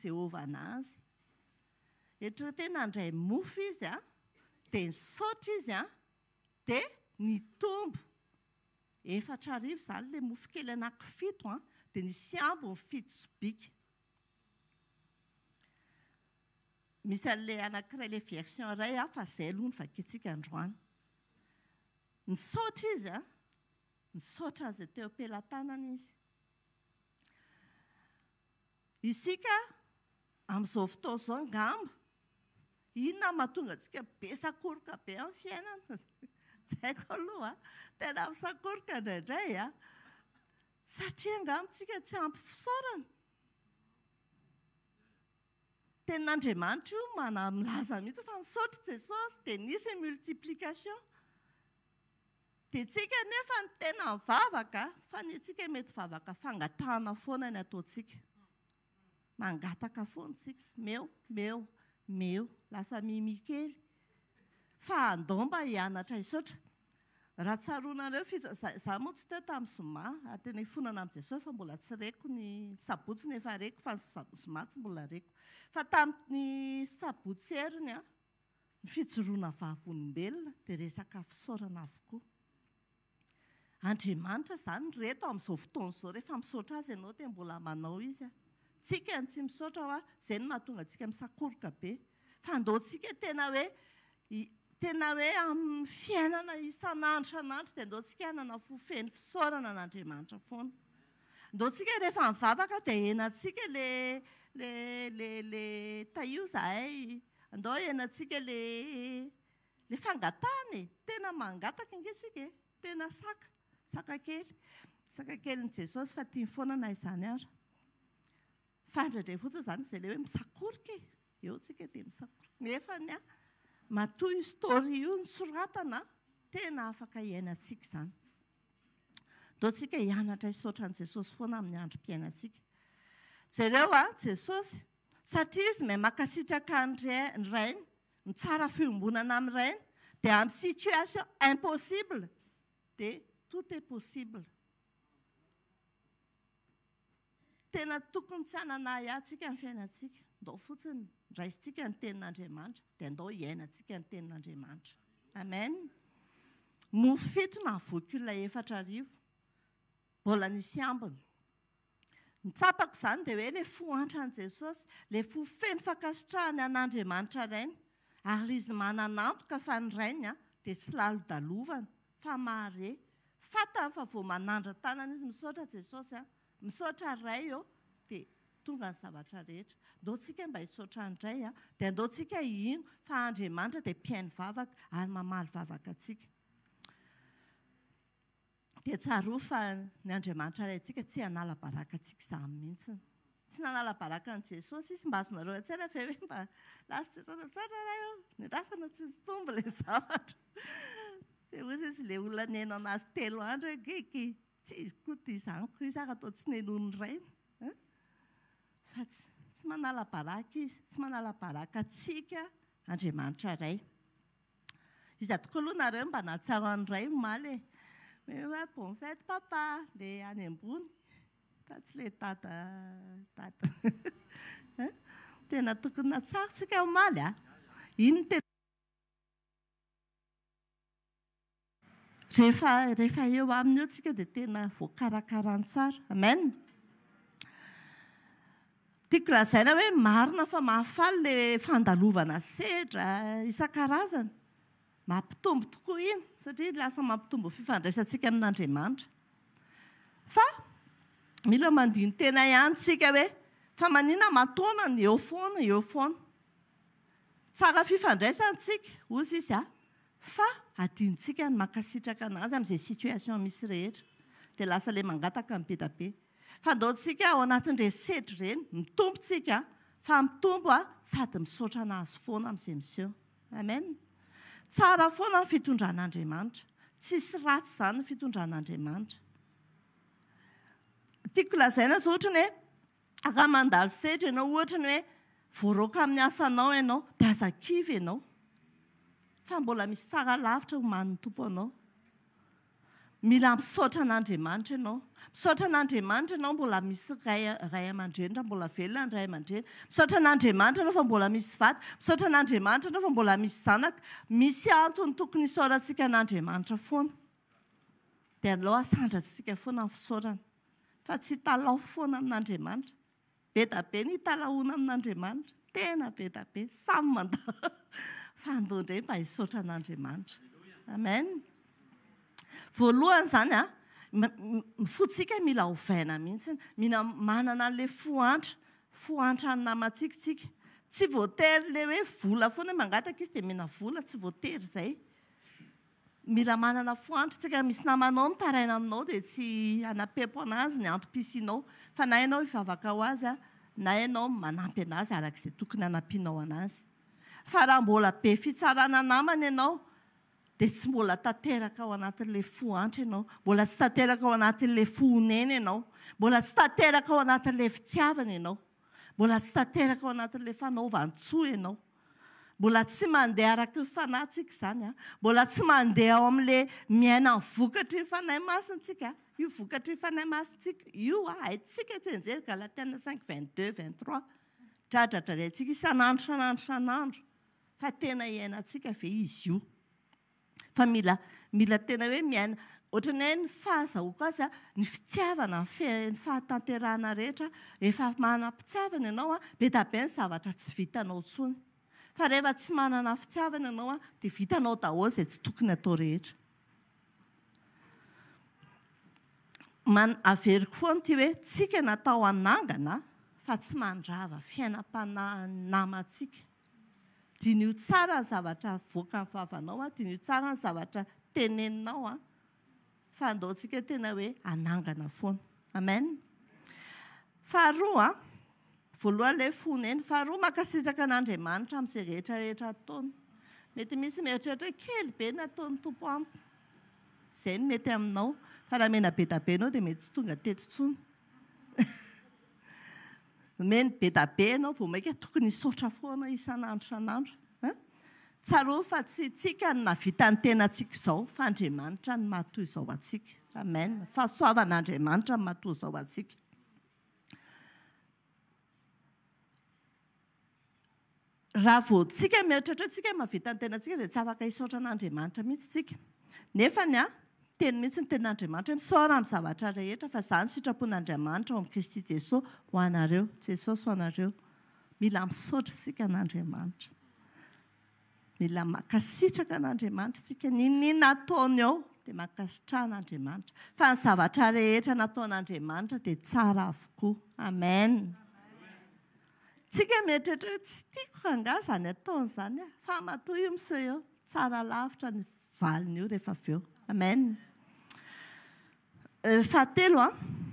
Jehovah anazy. Eritreretena andray mofo izy dia nisaotra izy dia nitombo. 4 arivo izany ilay mofo kely anankifito dia nisy ambony 7 sobika. Misy an'ilay anankiray ilay version iray fa izay aloha ny vakiantsika androany. Nisaotra izy nisaotra azy teo am-pelantanana izy. Isika amin'izao fotoana izao angamba, inona mahatonga antsika besakoroka be amin'ny fiainana? Tsy haiko aloha tena misakoroka indraindray satria angamba tsika tsy ampy fisaorana. Tenin'Andriamanitra io milaza mihitsy fa misaotra Jesosy dia nisy multiplication. Dia tsika nefa ny tena mivavaka fa ny tsika mety vavaka fangatahana foana ny ataontsika. Mangataka foana tsika, meo, lasa mimikely. Fa andao mba hianatra hisaotra. Raha tsaroanareo za moa tsy teo tamin'ny Zoma, tena hifonana amin'i Jesosy fa mbola tsy reko ny sabotsy nefa reko fa ny Zoma tsy mbola reko. Fa tamin'ny sabotsy heriny ny fijoroana vavolombelona dia resaka fisaorana avokoa. Andriamanitra izany reto amin'izao fotoana izao rehefa misaotra azy ianao dia mbola manao izy. Tsika ny tsy misaotra izay no mahatonga antsika misakoroka be. Fa andaontsika tena hoe amin'ny fiainana isan'andro dia andaontsika hanana fofeny fisaorana an'Andriamanitra foana. Andaontsika rehefa mivavaka dia henantsika le taio zahay. Andao henantsika le fangatahana. Tena mangataka angesika tena saka kely. Saka kelin' Jesosy fa tiany foana na izany ary. Fandrandray fotsiny izany izay ilay hoe misakoroka eo tsika dia misakoroka. Nefa matoy story io nosoratana tena afaka hiainantsika izany. Ataontsika hianatra hisaotra an'i Jesosy foana amin'ny androm-piainantsika. Jereo Jesosy satria izy mahay makasitraka ny rainy, ny tsara fiombonana amin'ny rainy, dia amin'ny situation impossible dia tout est possible. Tena tokony tsy hanana tsika ny fiainantsika. Andao fotsiny raisitsika ny tenin'Andriamanitra dia andao hiainantsika ny tenin'Andriamanitra. Amen. Mofo 7 na voky ilay 4 arivo. Mbola nisy ambiny. Nitsapako izany dia hoe ilay fo antran'i Jesosy, ilay fo feno fankasitrahany an'Andriamanitra rainy, ary izy mananantoka fa ny rainy dia tsy lalo-dalovana fa mahare. Fatany fa vao manandra tanana izy misaotra Jesosy misaotra ray dia tonga ny zavatra rehetra. Andaontsika mba hisaotra indray dia andaontsika hino fa Andriamanitra dia mpihaino vavaka ary mamaly vavaka antsika. Dia tsaroa fa ny Andriamanitra raintsika tsy hanala baraka antsika izany mihitsy. Tsy nanala baraka an'i Jesosy izy mba azonareo an-tsaina fa hoe mba lasa Jesosy misaotra ray ny rasana tsy tombo ilay zavatra. Dia hozy izy ilay olona neno anazy 3 andro hoe tsy koa izany koa izy atao tsy nenony rainy. Fa tsy manala baraka izy, tsy manala baraka antsika Andriamanitra ray. Izy atoko aloha nareo mba nahatsiaro ny ray omaly hoe bon fête papa, ilay any ambony. Fa tsy ilay dada. Tena tokony natsaro tsika omaly Iny tena rehefa eo aminy eo tsika dia tena voakarakarany tsara. Amen. Tiako lazaina hoe marina fa mahafaly ilay fandalovana sedra isan-karazany. Mampitombo tokoa iny satria lasa mampitombo fifandraisantsika amin'Andriamanitra. Fa mila mandiny tena ihany tsika hoe fa manina mataona ny eo foana. Tsara fifandraisantsika ozy izy fa adintsika ny makasitraka anazy amin'izay situation misy rehetra. Dia lasa ilay mangataka ny be da be. Fa andaontsika ao anatin'ireny sedra ireny, mitombo tsika fa mitombo sady misaotra anazy foana amin'izay miseho. Amen. Tsara foana ny fitondran'Andriamanitra. Tsisy ratsy izany ny fitondran'Andriamanitra. Tiako lazaina zao ohatra ny hoe raha mandalo sedra ianao ohatra ny hoe voaroaka amin'ny asanao ianao dia aza kivy ianao. Fa mbola misy tsara lavitra homanin'ny tompo anao. Mila misaotra an'Andriamanitra ianao. misaotra an'Andriamanitra ianao mbola misy ray aman-dreny raha mbola velona ny ray aman-dreny. Misaotra an'Andriamanitra ianao fa mbola misy vady. Misaotra an'Andriamanitra ianao fa mbola misy zanaka. Misy antony tokony hisaorantsika an'Andriamanitra foana. Dia aleo asandratsika foana amin'ny fisaorana. Fa tsy hitalao foana amin'Andriamanitra. Be da be ny hitalahoana amin'Andriamanitra. Tena be da be. Samy mandao fandoa indray mba hisaotra an'Andriamanitra. Amen. Voalohany izany fotsika mila ovaina mihitsy. Mila manana an'ilay fohantra ny namantsika. Tsy voatery ilay hoe vola foana mangataka izy dia mena vola, tsy voatery izay. Mila manana fohantra. Tsika misy namanao mitaraina aminao dia tsy hanapepo anazy ny antom-pisianao. Fa na ianao hivavaka ho azy na ianao manampy anazy arak'izay tokony hanampianao anazy. Fa raha mbola be fitsarana namana ianao dia tsy mbola tanteraka ao anatin'ilay fohantra ianao. Mbola tsy tanteraka ao anatin'ilay fonena ianao. Mbola tsy tanteraka ao anatin'ilay fitiavana ianao. Mbola tsy tanteraka ao anatin'ilay fanaovan-tsoa ianao. Mbola tsy mandeha araka io fanahintsika izany. Mbola tsy mandeha ao amin'ilay miaina vokatry ny fanahy masintsika. Io vokatry ny fanahy masintsika io haintsika tsenjery Galatiana 5:22-23. Dradratra haintsika isan'andro. Fa tena iainantsika ve izy io. Fa mila tena hoe miaina. Ohatrany hoe ny fahazahoako azy ny fitiavana, ny fahatanterahana rehetra, rehefa manam-pitiavana ianao be da be ny zavatra tsy vitanao intsony. Fa rehefa tsy manana fitiavana ianao dia vitanao daholo izay tsy tokony atao rehetra. Averiko foana ity hoe tsika natao hanangana fa tsy mandrava fiainam-panahy namantsika. Dinio tsara ny zavatra voaka ny vavanao, dinio tsara ny zavatra teneninao, fa andaontsika tena hoe hanangana foana. Amen. Faharoa, voalohany ilay fonena. Faharoa, mankasitraka an'Andriamanitra amin'izay rehetrarehetra ataony. Mety misy mieritreritra kely be ny ataon'ny tompo amiko. Izay no mety aminao. Fa raha mena be da be ianao dia mety tsy tonga teto intsony. Mena be da be ianao vao maika tokony hisaotra foana isan'andro. Tsaroa fa tsy tsika no navita ny tenantsika izao, fa Andriamanitra no mahatoa izao antsika. Amen. Fahasoavan'Andriamanitra no mahatoa izao antsika. Raha vao tsika mieritreritra tsika mahavita ny tenantsika dia tsy afaka hisaotra an'Andriamanitra mihitsy tsika. Nefany teny mihitsy ny tenin'Andriamanitra hoe misaora amin'ny zavatra rehetra fa izany sitrapon'Andriamanitra ao amin'ny Kristy Jesosy ho anareo. Jesosy ho anareo. Mila misaotra tsika an'Andriamanitra. Mila mankasitraka an'Andriamanitra tsika. Ninona ataony ao dia mankasitraka an'Andriamanitra. Fa ny zavatra rehetra nataon'Andriamanitra dia tsara avokoa. Amen. Tsika mieritreritra hoe tsy tiako rangahy izany ataony izany. Fa matoa io miseho eo. Tsara lavitra ny valiny io rehefa avy eo. Amen. Fahatelo,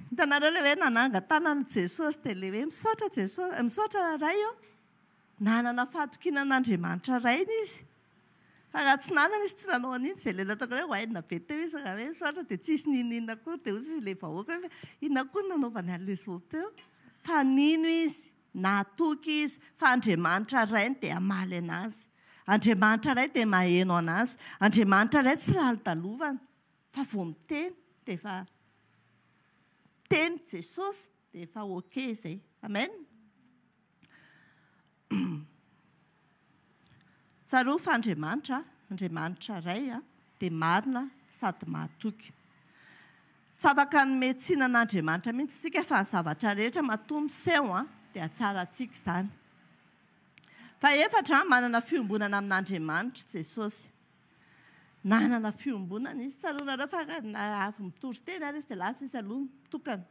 hitanareo ilay hoe nananga-tanana Jesosy dia ilay hoe misaotra Jesosy, misaotra ray eo. Nanana fahatokinan'Andriamanitra ray izy. Fa raha tsy nanana izy tsy nanao an'iny izay ilay nataoko hoe hoaidina be teo izy raha hoe misaotra dia tsisy ninona koa dia hozy izy ilay vahoaka hoe inona koa nanaovany an'ilay izao teo. Fa nino izy, natoky izy, fa Andriamanitra ray dia hamaly anazy. Andriamanitra ray dia maheno anazy. Andriamanitra ray tsy lalo-dalovana. Fa vao miteny dia efa teny Jesosy dia efa okey izay. Amen. Tsaroa fa Andriamanitra ray dia marina sady mahatoky. Tsy afaka nometsina an'Andriamanitra mihitsy isika fa ny zavatra rehetra matoa miseho dia tsara antsika izany. Fa efatra manana fiombonana amin'Andriamanitra Jesosy. Nanana fiombonana izy. Tsaroanareo fa avy mitory teny ary izy dia lasa izy aloha mitokana.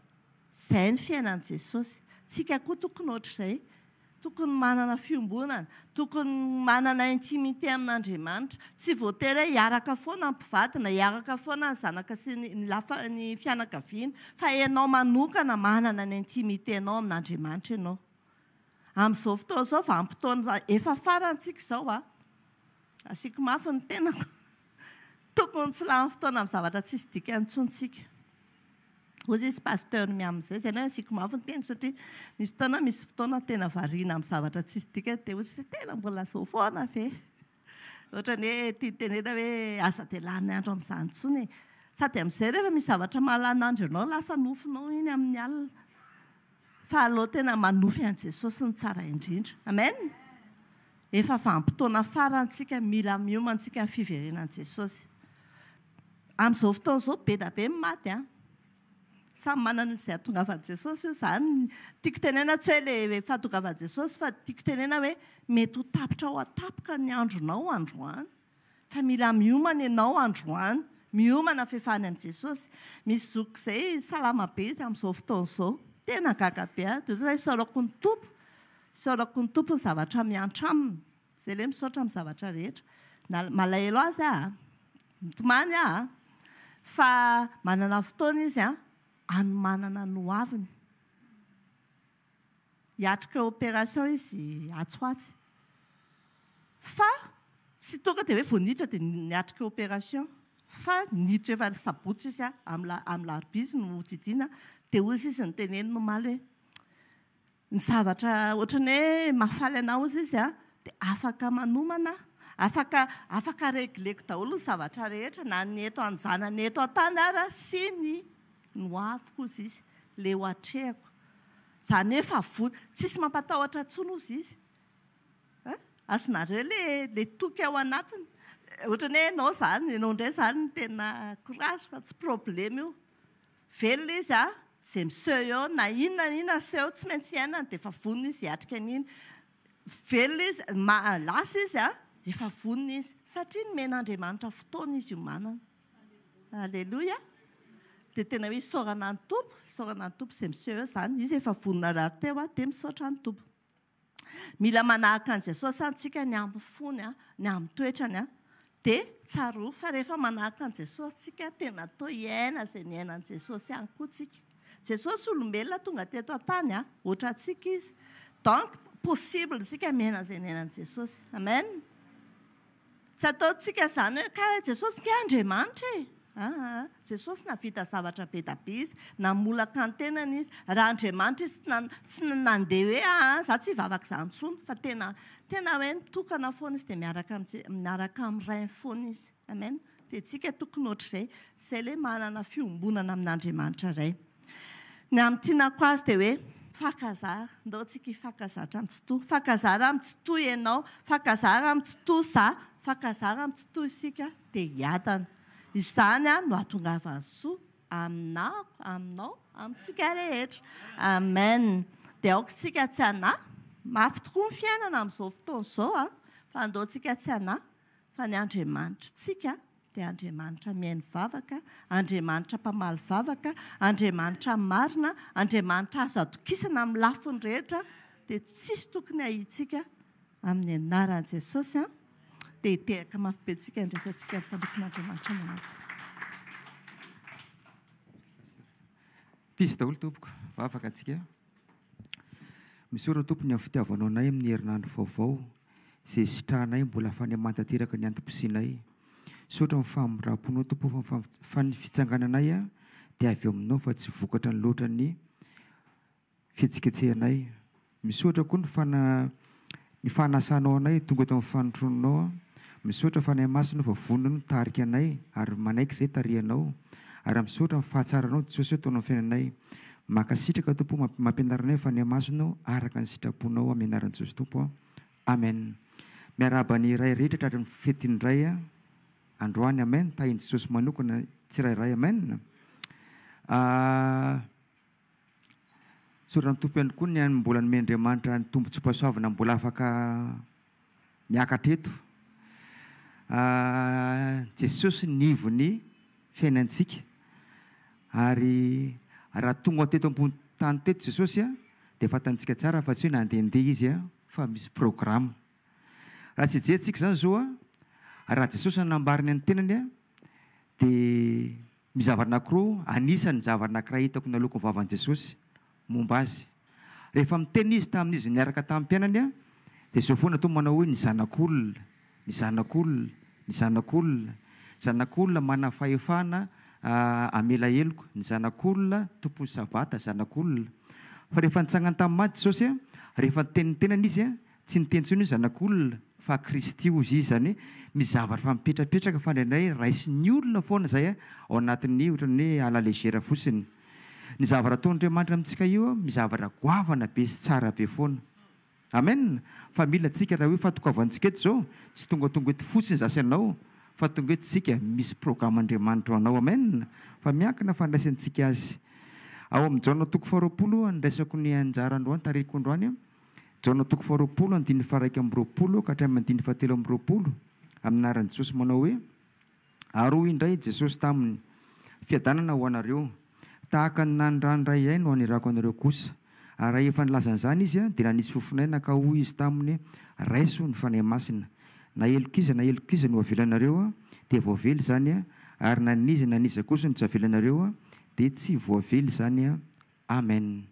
Izay ny fiainan'i Jesosy. Tsika koa tokony ohatr'izay. Tokony manana fiombonana. Tokony manana intimité amin'Andriamanitra. Tsy voatery hoe hiaraka foana ny mpivady na hiaraka foana ny zanaka sy ny fianakaviana. Fa ianao manokana manana ny intimité anao amin'Andriamanitra ianao. Amin'izao fotoana izao vanim-potoana efa farantsika izao asiako mafy ny tenako. Tokony tsy lany fotoana amin'ny zavatra tsisy dikany intsontsika. Hozy izy pasteur miamin'izay izay na asiako mafy ny teny satria misy fotoana tena variana amin'ny zavatra tsisy dikany dia hozy tena mbola zao foana ve. Ohatrany hoe tia tenena hoe asa dia lany andro amin'izany intsony. sady amin'izay rehefa misy zavatra mahalan'andro ianao lasa nofinao iny amin'ny alina fa aleo tena manofy an' Jesosy ny tsara indrindra. Amen. Efa vanim-potoana farantsika mila miomantsika ny fiverenan'i Jesosy. Amin'izao fotoana izao be da be maty a. Samy manana izay hahatongavan'i Jesosy io izany. Tiako tenena tsy hoe ilay fahatongavan'i Jesosy fa tiako tenena hoe mety ho tapitra ho atapoka ny andronao androany. Fa mila miomana ianao androany. Miomana fehifany amin'i Jesosy. Misy zoko izay salama be izy amin'izao fotoana izao. Tena gaga be a. Dia izay isaorako ny tompo. Isaorako ny tompo ny zavatra miantra aminy. Izay ilay misaotra amin'ny zavatra rehetra. Malahelo azy a. Mitomany a. Fa manana fotoana izy a. Anomanana no aviny. Hiatrika opération izy atsoatsy. Fa tsy tonga dia hoe vao niditra dia niatrika opération. Fa niditra efa sabotsy izy a. Amin'ny larobia no jidiana. Dia hozy izy ny teneny nomaly hoe ny zavatra ohatrany hoe mahafaly anao izy a. Dia afaka manomana. Afaka regleko daholo ny zavatra rehetra. Na ny eto anjana ny eto an-tany ara sy ny noaviko izy izy. Le ho atrehako. Izany hoe fa tsisy mampatahotra intsony ozy izy. Asonareo le toky ao anatiny. Ohatrany hoe ianao izany, ianao indray izany tena courage fa tsy problème io. Velona izy a. Izay miseho eo na inona seho tsy maintsy iainana dia efa vonona izy hiatrika an'iny. Velona izy, lasa izy a. Efa vonona izy. Satria nomen'Andriamanitra fotoana izy iomanana. Alleluia. Dia tena hoe isaorana ny tompo. Isaorana ny tompo izay miseho eo izany. Izy efa vonona rahateo a dia misaotra ny tompo. Mila manahaka an'i Jesosy antsika ny amin'ny fony a, ny amin'ny toetrany a. Dia tsaro fa rehefa manahaka an'i Jesosy tsika tena atao hiaina izay niainan'i Jesosy ihany koa tsika. Jesosy olombelona tonga teto an-tany a, ohatra antsika izy. Donc possible tsika miaina izay niainan'i Jesosy. Amen. Tsy ataontsika izany hoe karaha Jesosy ke Andriamanitra e. Jesosy navita zavatra be da be izy, namolaka ny tenany izy. Raha Andriamanitra izy tsy nandeha hoe za tsy hivavaka izany intsony fa tena hoe mitokana foana izy dia miaraka amin'ny ray foana izy. Amen. Dia tsika tokony ohatr'izay. Izay ilay manana fiombonana amin'Andriamanitra iray. Ny amin'ny tianako azy dia hoe fakazara. Ndao tsika hifakazatra amin'ny tsy toy. Fakazara amin'ny tsy toy ianao. Fakazara amin'ny tsy toy za. Fakazara amin'ny tsy toy isika dia hiadana. Izany no ahatongavany soa aminako, aminao, amintsika rehetra. Amen. Dia aoka tsika tsy hanahy. Mafy tokoa ny fiainana amin'izao fotoana izao. Fa andao tsika tsy hanahy. Fa ny Andriamanitra tsika dia Andriamanitra mihaino vavaka, Andriamanitra mpamaly vavaka, Andriamanitra marina, Andriamanitra azo atokisana amin'ny lafiny rehetra. Dia tsisy tokony ahitsika amin'ny anaran'i Jesosy. Dia teraka mafy be tsika andraisantsika ny mpandrokon'Andriamanitra manao. Pisy daholo tompoko, vavaka antsika. Misaora tompony amin'ny fitiavanao anay amin'ny herinandro vaovao. Izay sitrahanay mbola fanemantanteraka ny antom-pisinay. Misaotra amin'ny famindram-ponao tompo fa ny fitsangananay dia avy aminao fa tsy vokatra ny loatra ny fihetsiketsehanay. Misaotra koa ny fanasanao anay tonga eto amin'ny fanotrononao. Misaotra fa nay masina fa vonona no tarika anay ary manaiky izay tarihanao. Ary misaotra amin'ny fahatsaranao Jesosy ataonao amin'ny fiainanay. Makasitraka tompo mampianaranay fa nay masina araka ny sitraponao amin'ny anaran'i Jesosy tompo. Amen. Miarahaba ny iray rehetra tratra ny fetiny iray androany. Amen. Tahin' Jesosy manokana tsirairay. Amen. Saotra ny tompo ihany koa ny mbola nomen'Andriamanitra ny tombo tsopasoavana mbola afaka miakatra eto. Jesosy nivo ny fiainantsika. Ary raha tonga teto ambony tany teto Jesosy dia fantantsika tsara fa tsy hoe nandehandeha izy fa misy programma. Raha tsy jerentsika izany izao raha Jesosy nanambariny ny tenany dia mizava anankiroa, anisan'ny zavatra anankiray hitako naloko ny vavan'i Jesosy momba azy. Rehefa miteny izy tamin'izy niaraka tamin'ny mpiainany dia izao foana toa manao hoe ny zanak'olona, ny zanak'olona, ny zanak'olona, zanak'olona mana fahefana amela heloko, ny zanak'olona tompony savata, zanak'olona. Fa rehefa nitsangana tamin'ny maty Jesosy rehefa niteniny tenany izy tsy nitentsony io zanak'olona fa Kristy ozy izy zany mizavatra fa mipetrapetraka fandraindray raisy ny olona foana zay ao anatin'ny ohatran'ny ala lezera fotsiny. Ny zavatra ataon'Andriamanitra amintsika io mizavatra goavana be sy tsara be foana. Amen. Fa mila tsika raha hoe fatokovantsika eto zao tsy tonga eto fotsiny zasy anao fa tonga eto tsika misy programandriamanitra anao. Amen. Fa miankina fandraisantsika azy. Ao amin'ny Jaona 2:20 andraisako ny anjara androany tariko androany. Jaona 2:20 andiny faraika amby 20 ka hatramin'ny andiny 17 amby 20 aminaran'i Jesosy manao hoe ary indray Jesosy taminy fiadanana ho anareo tahaka ny nandrandray ahy no anirako anareo kosa. Ary efa nilazan'izany izy dia nanisy fofinaina ka hoy izy taminy raiso ny fanahy masina na elokiza no avelanareo dia voavely zany ary naniza kosa no tsy avelanareo dia tsy voavely zany. Amen.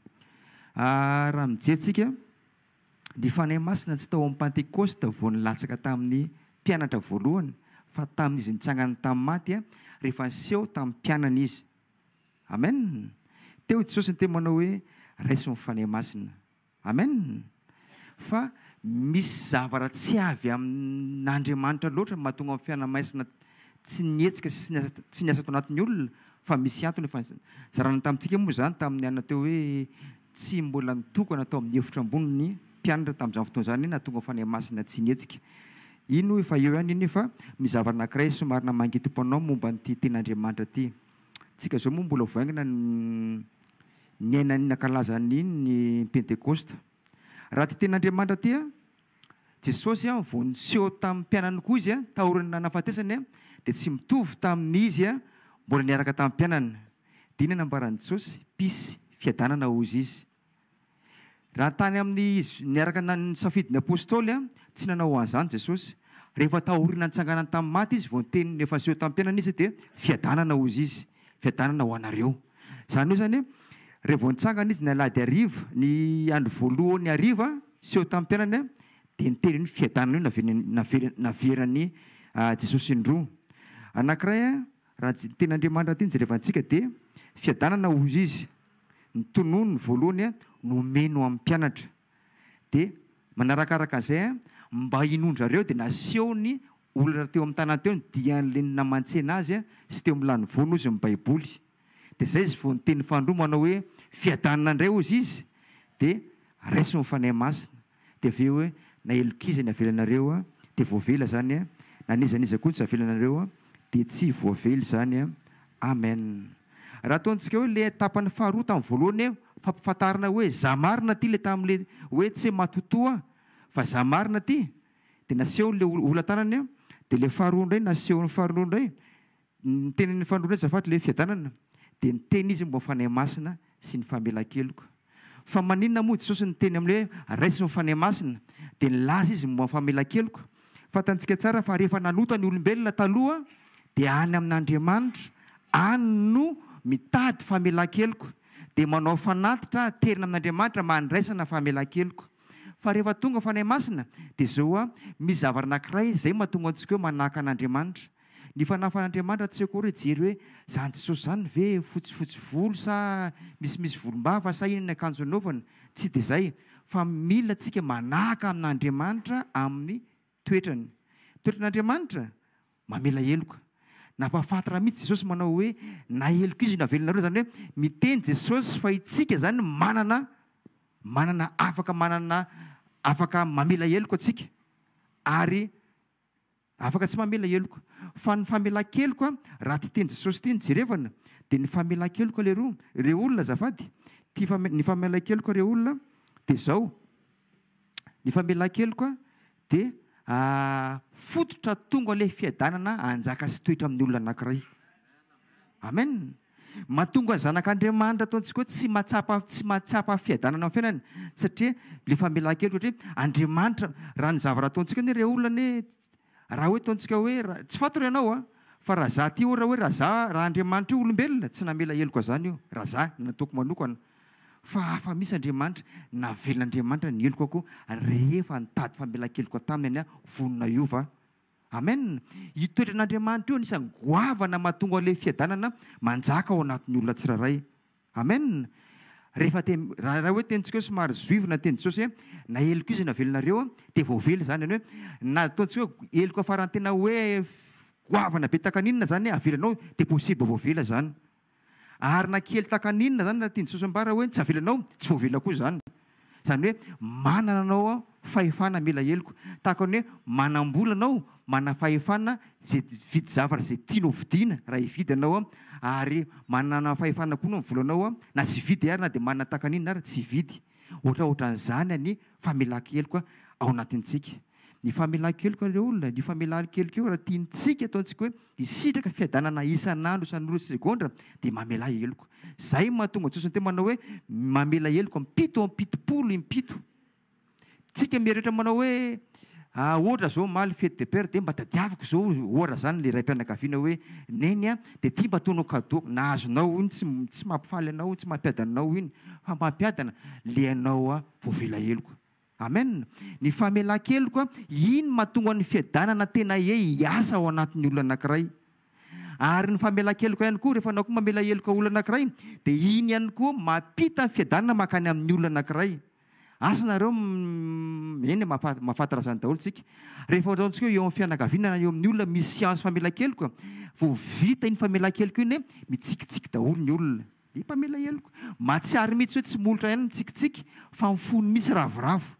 Raha mijerentsika ny fanahy masina tsy tao amin'ny Pentekosta vao nilatsaka tamin'ny mpianatra voalohany fa tamin'izy nitsangana tamin'ny maty rehefa niseho tamin'ny mpianana izy. Amen. Teo Jesosy ny tena manao hoe raiso ny fanahy masina. Amen. Fa misy zavatra tsy avy amin'Andriamanitra loatra mahatonga amin'ny fiainana maisina tsy nietsika tsy niasa tao anatin'ny olona fa misy antony. Fa zarana tamintsika moa zany tamin'ny anona teo hoe tsy mbola nitokana tao amin'ny efitra ambony ny mpianatra tamin'izany fotoana zany nahatonga fanahy masina tsy nietsika. Ino efa eo ihany iny fa mizavatra anankiray somarina mangitom-panao momba nyty ten'Andriamanitra ty. Tsika zao moa mbola voaingana ny ainany nakalazany ny Pentekosta. Raha ty ten'Andriamanitra ty Jesosy vao niseho tamin'ny mpianany koa izy tahorany nanafatesany dia tsy mitovy tamin'izy mbola niaraka tamin'ny mpianana. Dia iny nambaran'i Jesosy pisy fiadanana ozy izy. Raha tany amin'ny izy niaraka ny safidin'ny apôstôly tsy nanao an'izany Jesosy. Rehefa tahorina nitsanganany tamin'ny maty izy vao niteny efa niseho tamin'ny mpianana izy dia fiadanana ozy izy. Fiadanana ho anareo. Zany hoe zany rehefa vao nitsangana izy nalady ariva ny andro voalohany ariva seho tamin'ny mpianana dia niteny ny fiadanana io naverany Jesosy indroa. Anankiray raha ten'Andriamanitra ty jerevantsika dia fiadanana ozy izy. Ny tonono ny voalohany nomeno amin'ny mpianatra dia manarakaraka an'izay mba hinondrareo dia naseho ny olona teo amin'ny tanàna teo dian'le namantsena azy sy teo milany vono izy amin'ny baiboly. Dia zay izy vao niteny fandroa manao hoe fiadanana indray ozy izy dia raiso ny fanahy masina. Dia aveo hoe na elokiza ny avelanareo dia voavela zany nanizaniza koa tsy avelanareo dia tsy voavely zany. Amen. Raha ataontsika hoe le etapany faharoa tamin'ny voalohany fampifantarina hoe zamarina ty le tamin'le hoe tsy matotoa fa zamarina ty dia naseho le ola-tanany dia le faharoa indray naseho ny faharoa indray ny teniny faharoa indray zafatra le fiadanana dia niteny izy mba fanahy masina sy ny famelan-keloka. Fa maninona moa Jesosy niteny amin'le raiso ny fanahy masina dia nilaza izy mba famelan-keloka. Fatantsika tsara fa rehefa nanota ny olombelona taloha dia any amin'Andriamanitra any no mitady famelan-keloka dia manao fanatitra terina amin'Andriamanitra mandraisana famelan-keloka. Fa rehefa tonga fanahy masina dia zao misy zavatra anankiray zay mahatonga antsika hoe manahaka an'Andriamanitra. Ny fanafan'Andriamanitra tsy akory hoe jery hoe zany Jesosy zany ve fotsifotsy volo sa misy volom-bava sa iny ny akanjo anaovana. Tsy dia zay fa mila tsika manahaka amin'Andriamanitra amin'ny toetrany. Toetran'Andriamanitra mamela heloka. Nampahafantatra mihitsy Jesosy manao hoe na heloka izy navelonareo zany hoe miteny Jesosy fa itsika zany manana afaka mamela heloka atsika ary afaka tsy mamela heloka. Fa ny famelan-keloka raha ty teny Jesosy ty ny jerevana dia ny famelan-keloka reo olona azafady ny famelan-keloka reo olona dia zao ny famelan-keloka dia fototra tonga le fiadanana anjaka sy toetra amin'ny olona anankiray. Amen. Mahatonga ny zanak'Andriamanitra ataontsika hoe tsy mahatsapa fiadanana amin'ny fiainana satria le famelan-keloka satria Andriamanitra raha ny zavatra ataontsika ny reo olona raha hoe ataontsika hoe tsy fantotra ianao fa raha za ty raha hoe raha Andriamanitra io olombelona tsy namela heloka zany io raha za nataoko manokana. Fa hafa misy Andriamanitra navelon'Andriamanitra ny helokako rehefa nitady famelan-keloka taminy vonona iova. Amen. Itoetran'Andriamanitra io anisany goavana mahatonga le fiadanana manjaka ao anatin'ny olona tsiraray. Amen. rehefa raha hoe tentsika hoe somary zoivina teny Jesosy hoe na eloko izy na velonareo dia voavely zany hoe na ataontsika hoe eloko afarany tena hoe goavana be takaninona zany avelanao dia possible voavela zany. Ary na kely takaninona zany na tiany Jesosy ambara hoe tsy avelanao tsy voavela koa zany. Zany hoe manana anao fahefana mila eloko. Tahaka ny hoe manam-bola anao, mana fahefana zay vidy zavatra zay tianao vidiana raha hividy anao ary manana fahefana koa no volanao na tsy vidy ary na dia manana takaninona ary tsy vidy. Ohatraohatran'izany ny famelan-keloka ao anatintsika. Ny famelan-keloka ilay olona, ny famelan-keloka io raha tiantsika ataontsika hoe hisitraka fiadanana isan'andro isan'ora segondra dia mamela eloko. Zay mahatonga Jesosy tena manao hoe mamela eloko ampitopolo impito. Tsika mieritreritra manao hoe ohatra zao maly fety de père dia mba tadiaviko zao ohatra zany le ray mpianakaviana hoe neny dia tia mba ataonao cadeau na azonao iny tsy mampifaly anao tsy mampiadana anao iny fa mampiadana le anao voavela eloko. Amen. Ny famelan-keloka iny mahatonga ny fiadanana tena hiasa ao anatin'ny olona anankiray. Ary ny famelan-keloka ihany koa rehefa anao koa mamela heloka olona anankiray dia iny ihany koa mampita fiadanana makany amin'ny olona anankiray. Asa nareo eny mahafantatra zany daholo tsika. Rehefa ataontsika eo amin'ny fianakaviana eo amin'ny olona misy siansy famelan-keloka vao vita iny famelan-keloka iny mitsikitsiky daholo ny olona. Ny mpamela heloko matsiary mihitsy hoe tsy molotra ihany mitsikitsiky fa mifony misy ravoravo.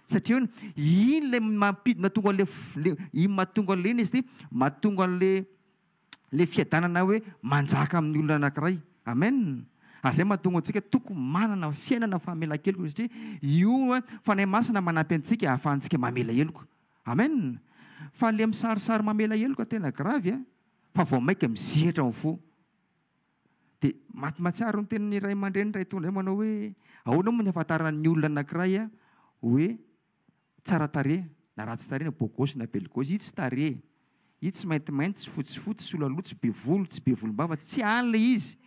Satria iny le mampidina tonga iny mahatonga an'le iny izy ty mahatonga an'le fiadanana hoe manjaka amin'ny olona anankiray. Amen. Ary zay mahatonga antsika tokony manana fiainana famelan-keloka satria io fanahy masina manampy antsika ahafahantsika mamela heloko. Amen. Fa le misarisary mamela heloko tena gravy fa vao maika misehatra amin'ny fo. Dia matsiaro ny tenin'ny ray aman-dreny ray tondray manao hoe ahoana moa ny ahafantarany olona anankiray hoe tsara tarehy na ratsy tarehy na bôgôsy na belgôsy. Io tsy tarehy, io tsy maintimainty, tsy fotsifotsy, tsy olaloha, tsy be volo, tsy be volombava, tsy an'le izy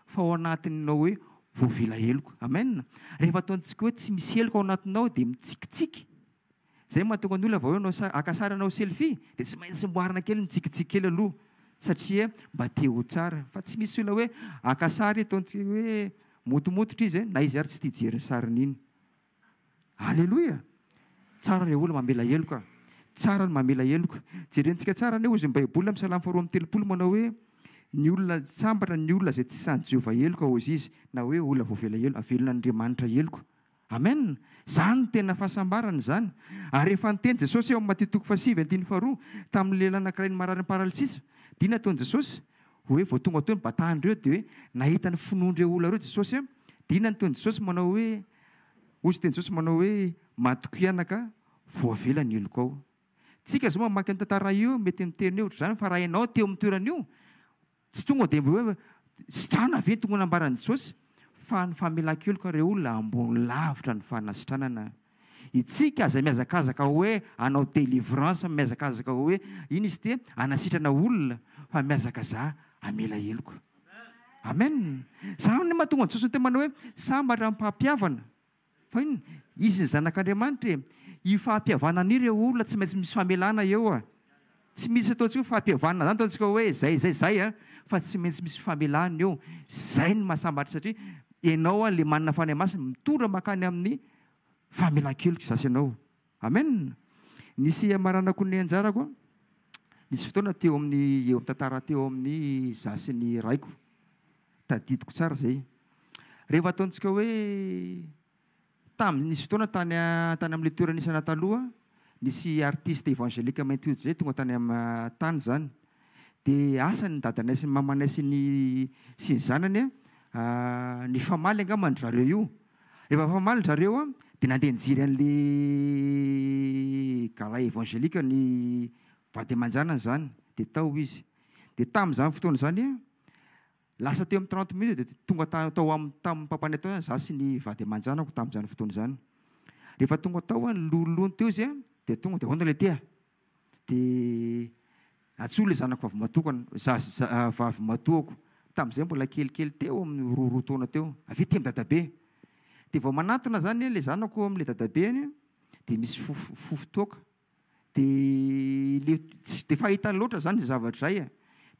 fa ao anatinao hoe voavela heloko. Amen. Rehefa ataontsika hoe tsy misy heloko ao anatinao dia mitsikitsiky. Zay mahatonga ny olona vao hoe akasaranao selfie dia tsy maintsy mboarina kely mitsikitsiky kely aloha satria mba te ho tsara. Fa tsy misy olona hoe akasary ataontsika hoe motomototra izy na izy ary tsy tia jery sariny iny. Alleloia. Tsara ilay olona mamela heloka. Tsara ny mamela heloka. Jerentsika tsara ny ozy ny Baiboly amin'ny Salamy 4:30 manao hoe ny olona sambatra ny olona izay tsy san'ny Jehovah heloka ozy izy na hoe olona voavela heloka avelon'Andriamanitra heloka. Amen. Zany tena fahasambarana zany. Ary rehefa niteny Jesosy eo amin'ny Matteo 7:2 tamin'ny lehilahy anankiray ny marary ny paralysisa dia nataony Jesosy hoe vao tonga teo ny batahan'ireo dia hoe nahita ny finoandreo olona ireo Jesosy dia nataony Jesosy manao hoe ozy teny Jesosy manao hoe matokianaka voavela ny heloko ao. Tsika zao mamaky ny tantara io mety miteny eo zany fa raha ianao teo amin'ny toerana io tsy tonga dia hoe sitrana ve tonga nambaran'i Jesosy fa ny famelan-keloka ireo olona ambony lavitra ny fanasitranana. Itsika aza miazakazaka hoe anao délivrance miazakazaka hoe iny izy ty anasitrana olona fa miazakaza amela heloko. Amen. Zany mahatonga ny Jesosy tena manao hoe sambatra mpampiavana. Fa iny izy ny zanak'Andriamanitra io fahampihavana ireo olona tsy maintsy misy famelana eo tsy misy ataontsika hoe fahampihavana zany ataontsika hoe zay fa tsy maintsy misy famelana eo. Zay ny mahasambatra satria ianao le manana fanahy masina mitondra makany amin'ny famelan-keloka zasy ianao. Amen. Nisy amaranako ny anjarako nisy fotoana teo amin'ny tantara teo amin'ny zasy ny raiko tadidiko tsara zay. Rehefa ataontsika hoe nisy fotoana tany amin'ilay toerana isana taloha nisy artiste évangélika mainty hoditra zay tonga tany amin'ny tany zany. Dia asany dadanay sy ny mamanay sy ny zanany ny famaly angamba ny zareo io. Rehefa famaly zareo dia nandeha nijery an'ilay gala évangélika ny vady aman-janany zany dia tao izy. Dia tamin'izany fotoana zany lasa teo amin'ny 30 minutes dia tonga tao tamin'ny papany tao za sy ny vady aman-janako tamin'izany fotoana zany. Rehefa tonga tao ny lolony teo izy dia tonga dia hoana ilay tea dia atsoa ilay zanako vavy matoako. Tamin'izay mbola kelikely teo amin'ny 2 taona teo avy ety amin'ny dadabe. Dia vao manatona zany ilay zanako amin'ilay dadabe any dia misy fofo toaka dia tsy fahitany loatra zany izay zavatra zay dia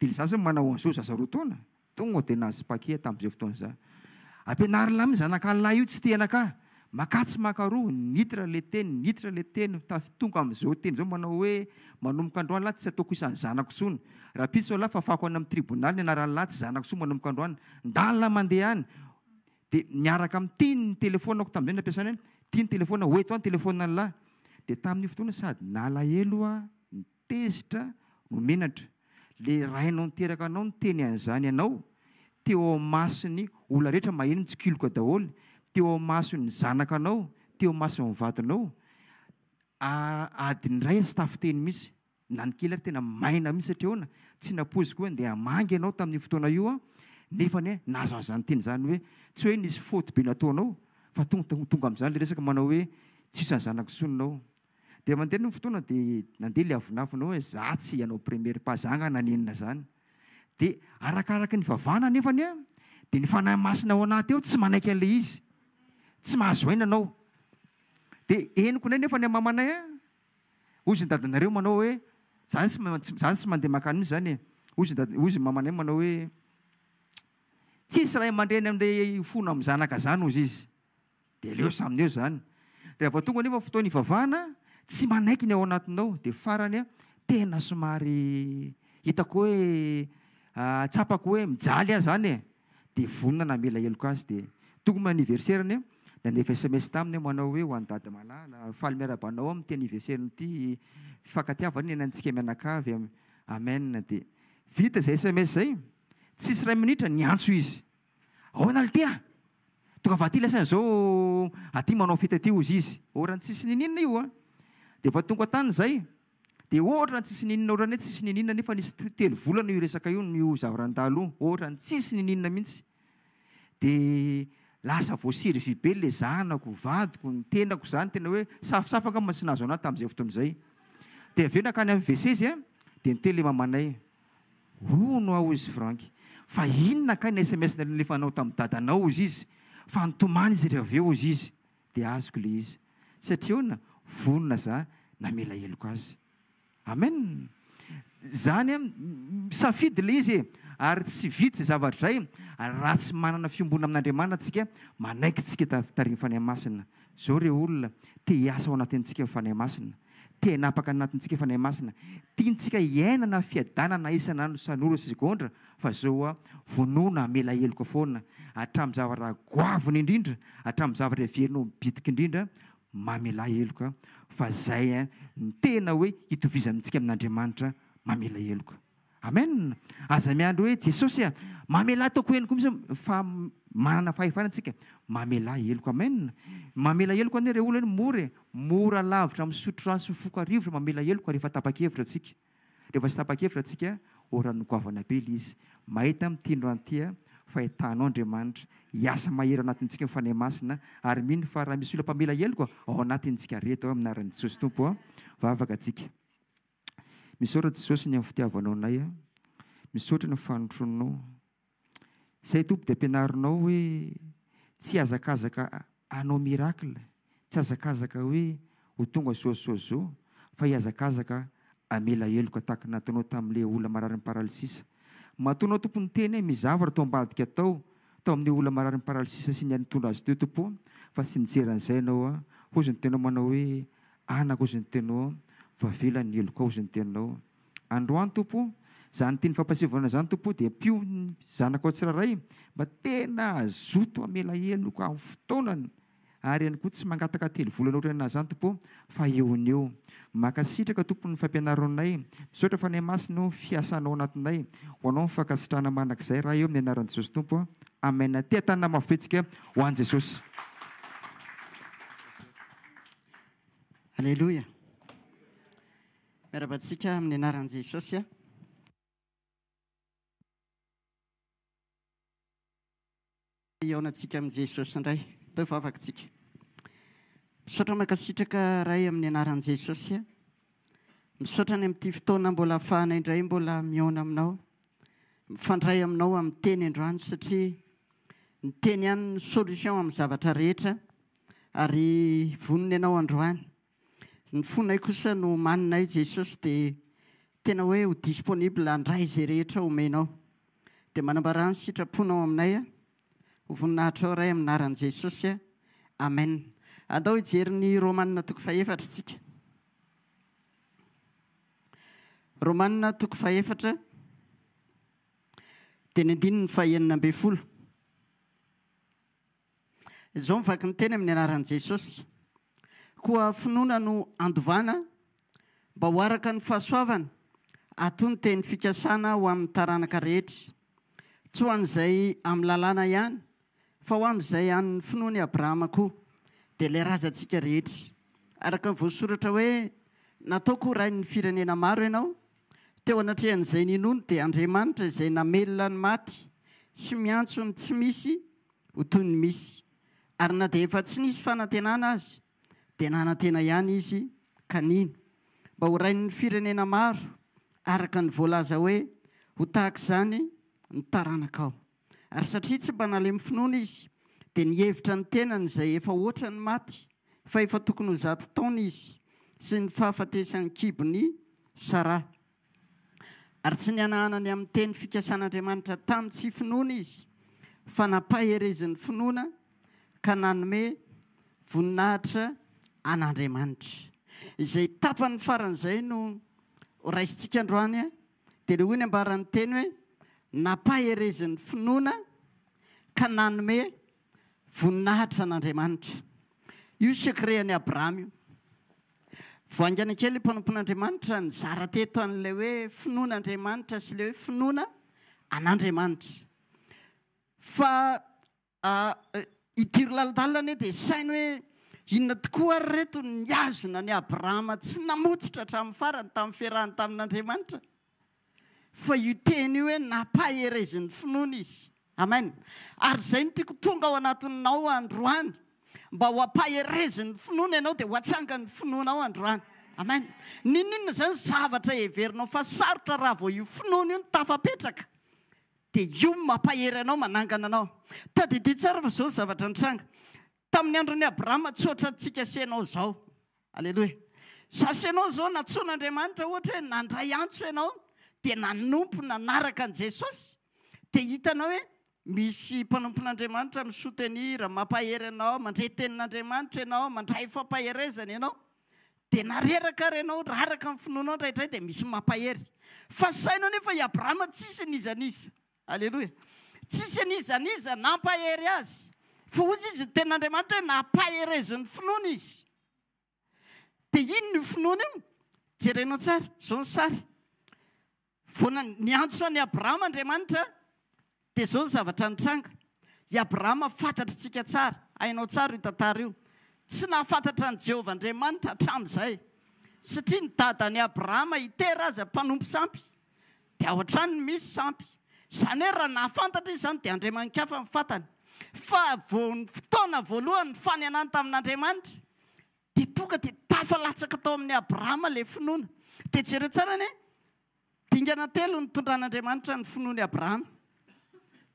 ilay zaza manao an'izao zaza 2 taona tonga dia nahazo paquet tamin'izay fotoana izany. ampianarina amin'ny zanakalahy io tsy teanaka makatsy makaroa nitra le teny tonga amin'izao teny zao manao hoe manomboka androany lahy tsy ataoko isan'ny zanako tsony raha pitso lahy fa fako any amin'ny tribonaly ny anarany lahy tsy zanako tsony manomboka androany ndalina mandeha any dia niaraka amin'ny tiany ny telefonako tamin'izay ny ampiasana any tiany telefona hoeto any telefona ny lahy dia tamin'ny fotoana sady nalahelo nitezitra no menatra le rainao niteraka anao ny teny an'izany ianao teo masony olona rehetra maheno mitsikiloko daholo teo masony zanaka anao teo masony vadinao adiny ray sy tafiteny misy na ny kely ary tena maina misy satria hoana tsy napozy koa dia amangy ianao tamin'ny fotoana io nefa ny nazo an'izany teny zany hoe tsy hoe nisy faute be nataonao fa tonga amin'izany le resaka manao hoe tsy isany zanako sononao dia mandeha ny fotoana dia nandeha le avinafinao hoe za tsy ianao première pazanga nanenina zany dia arakaraka ny vavana nefany dia ny fanahy masina ao anaty eo tsy manaiky an'le izy tsy mahazo aina anao dia eniko nay nefa ny mamanay ozy ny dadanareo manao hoe zany tsy mandeha makany misy zany ozy mamanay manao hoe tsisy ray aman-dreny amin'le fona amin'ny zanaka zany ozy izy dia leo samin'eo zany dia rehefa tonga nefa fotoany ivavahana tsy manaiky ny ao anatinao dia farany tena somary hitako hoe tsapako hoe mijaly ahy zany dia vonona namela heloko azy dia tokony anniversaireny da nefa SMS taminy manao hoe ho an'ny dada malala faly miarabanao amin'ny anniversaireny fifankatiavana ny antsika mianakavy amen dia vita izay SMS zay tsisy ray minitra niantso izy ahoana le tia tonga fa aty lasana zao aty manao fitaty ozy izy ohatrany tsisy nininona io dia efa tonga tany zay dia ohatrany tsisy nininona ohatrany hoe tsisy nininona nefa nisy telo volana io resaka io nio zavarandalo ohatrany tsisy nininona mihitsy dia lasa voasiry vy be le zanako vadiko ny tenako zany tena hoe safisafaka ma tsy nahazo anazy tamin'izay fotoana izay dia aveo nakany amin'ny WC izy dia niteny le mamanay no aho izy Franky fa inona kay ny SMS nalefanao tamin'ny dadanao ozy izy fa nitomany izy rehefa aveo ozy izy dia azoko le izy satria hoana vonona za namela heloko azy amen zany safidy le izy ary tsy vitsy zavatra zay raha tsy manana fiombona amin'Andriamanitra tsika manaiky tsika tariny fanahy masina zao re olona te hiasa ao anatintsika fanahy masina te hanapaka anatintsika fanahy masina tiantsika hiainana fiadanana isan'andro san'ora sy gondra fa zao vonoana amela heloko foana hatramin'ny zavatra goaviny indrindra hatramin'ny zavatra heverinao bitika indrindra mamela heloka fa zay ny tena hoe hitovizantsika amin'Andriamanitra mamela heloka amen aza miandro hoe Jesosy mamela taoko henoko misy fa manana fahefana antsika mamela heloko amen mamela heloko ane re olona mora lavitra misotro rano sy mifoka rivotra mamela heloko rehefa tapakevitra atsika rehefa tsy tapakevitra atsika oran'ny goavana be le izy mahita mitindro anty fahitanao Andriamanitra hiasa mahery anatintsika mifanahy masina ary mino fa raha misy olona mpamela heloko ao anatintsika reto aminaran'i Jesosy tompo vavaka atsika misaotra Jesosy ny amin'ny fitiavanao nay misaotra ny fanotronao izay tompo dia ampianarinao hoe tsy azakazaka anao mirakla tsy azakazaka hoe ho tonga zao fa hiazakazaka amela heloka tahaka nataonao tamin'ilay olona marary ny paralysisa mataonao tompony teny mizavatra tao ambadika tao amin'ilay olona marary ny paralysisa sy ny anitondra azy teo tompo fa tsy nijeran'izay ianao ozy ny tenao manao hoe anako ozy ny tenao fa vela ny heloka ozy ny tenao androany tompo zany teny fampasivana zany tompo dia pio zanako tsiraray mba tena azoto amela heloka amin'ny fotoanany ary ihany koa tsy mangataka telo volana ohatrany anazy zany tompo fa eoneo makasitraka tompo ny fampianaranay misaotra fanahy masina fiasanao anatinay ho anao mifankasitrahana manak'izay raha eo amin'ny anaran'i Jesosy tompo amen tea tanina mafipetsika ho an'i Jesosy Alleluia miarabantsika amin'ny anaran'i Jesosy ionantsika amin'i Jesosy indray tao vavakatsika misaotra makasitraka ray amin'ny anaran'i Jesosy misaotra ny amin'ity fotoana mbola ahafahana indray mbola miona aminao mifandray aminao amin'ny teny androany satria ny teny ihany ny solution amin'ny zavatra rehetra ary vonona ianao androany ny fonay kosa no maninay Jesosy dia tena hoe ho disponible handray izay rehetra omenao dia manambara ny sitraponao aminay ho voninahitra ao ray aminaran'i Jesosy amen. Andao hijery ny Romanina toko faefatra tsika. Romanina toko faefatra dia ny andininy fahaenina amby folo. Izao mivaky ny teny amin'ny anaran'i Jesosy. Koa finoana no andovana mba ho araka ny fahasoavana ato ny teny fikasana ho amin'ny taranaka rehetra. Tsy ho an'izay amin'ny lalàna ihany fa ho amin'izay an'ny finoany Abrahama koa dia ilay razantsika rehetra. Araka ny voasoratra hoe nataoko rain'ny firenena maro ianao. Teo anatrehan'izay ninony dia Andriamanitra izay namelona ny maty sy miantso ny tsy misy ho toy ny misy. Ary na dia efa tsy nisy fanantenana azy dia nanantena ihany izy kanina mba ho rain'ny firenena maro araka ny voalaza hoe ho tahaka izany ny taranaka ao. Ary satria tsy mba nalemy finoana izy dia nihevitra ny tenany izay efa oatra ny maty fa efa tokony ho 100 taona izy sy ny fahafatesany kibony Sara. Ary tsy nianahanany amin'ny teny fikasan'Andriamanitra tamin'ny tsy finoana izy fa nampaherezin'ny finoana ka nanome voninahitra an'Andriamanitra. Izay tapany faran'izay no raisintsika androany dia hoy ny ambaran'ny teny hoe nampaherezin'ny finoana ka nanome voninahitra an'Andriamanitra. Io sekrean'i Abrahama io. Voangana kely mpanompon'Andriamanitra nizara teto an'ilay hoe finoan'Andriamanitra sy ilay hoe finoana an'Andriamanitra. Fa itiro lalindalina dia sainy hoe inona tokoa ary reto niazona ny Abrahama tsy namotsitra hatramin'ny farany tamin'ny fiarahany tamin'Andriamanitra. Fa io teny io hoe nampaherezin'ny finoana izy. Amen. Ary izay no tiako tonga ao anatinao androany mba ho ampaherezin'ny finoana ianao dia ho atsangan'ny finoana ao androany. Amen. Ninona izany zavatra heverinao fa sarotra raha vao io finoana io no tafapetraka dia io mampahery anao manangana anao. Tadidia tsara fa izao zavatra nitranga. Tamin'ny andron'ny Abrahama tsotra antsika senao izao. Aleloia. Sasenao izao natsoan'Andriamanitra ohatra hoe nandray antso ianao dia nanompo nanaraka an' Jesosy. Dia hitanao hoe misy mpanompon'Andriamanitra misotenira, mampahery anao, mandray tenin'Andriamanitra ianao, mandray fampaherezana ianao. Dia nareraka ary ianao raraka amin'ny finoanao indraindray dia misy mampahery. Fa sainao nefa i Abrahama tsisy nizaniza. Aleloia. Tsisy nizaniza nampahery azy. Fa ozy izy tenin'Andriamanitra hoe nampaherezin'ny finoana izy. Dia ino ny finoana io? Jerenao tsara, izao ny sary. Vao niantso ny Abrahama Andriamanitra dia izao ny zavatra nitranga. I Abrahama fantatritsika tsara, hainao tsara io tantara io. Tsy nahafantatra ny Jehovah Andriamanitra hatramin'izay. Satria ny dadan'i Abrahama hitera azy mpanompo sampy. Dia ao an-trano misy sampy. Izany hoe raha nahafantatra izy izany dia Andriamanikafa mifantany. Fa ny fotoana voalohany fanenany tamin'Andriamanitra dia tonga dia tafalatsaka tao amin'ny Abrahama ilay finoana. Dia jereo tsara ny dingana 3 nitondran'Andriamanitra ny finoan'i Abrahama.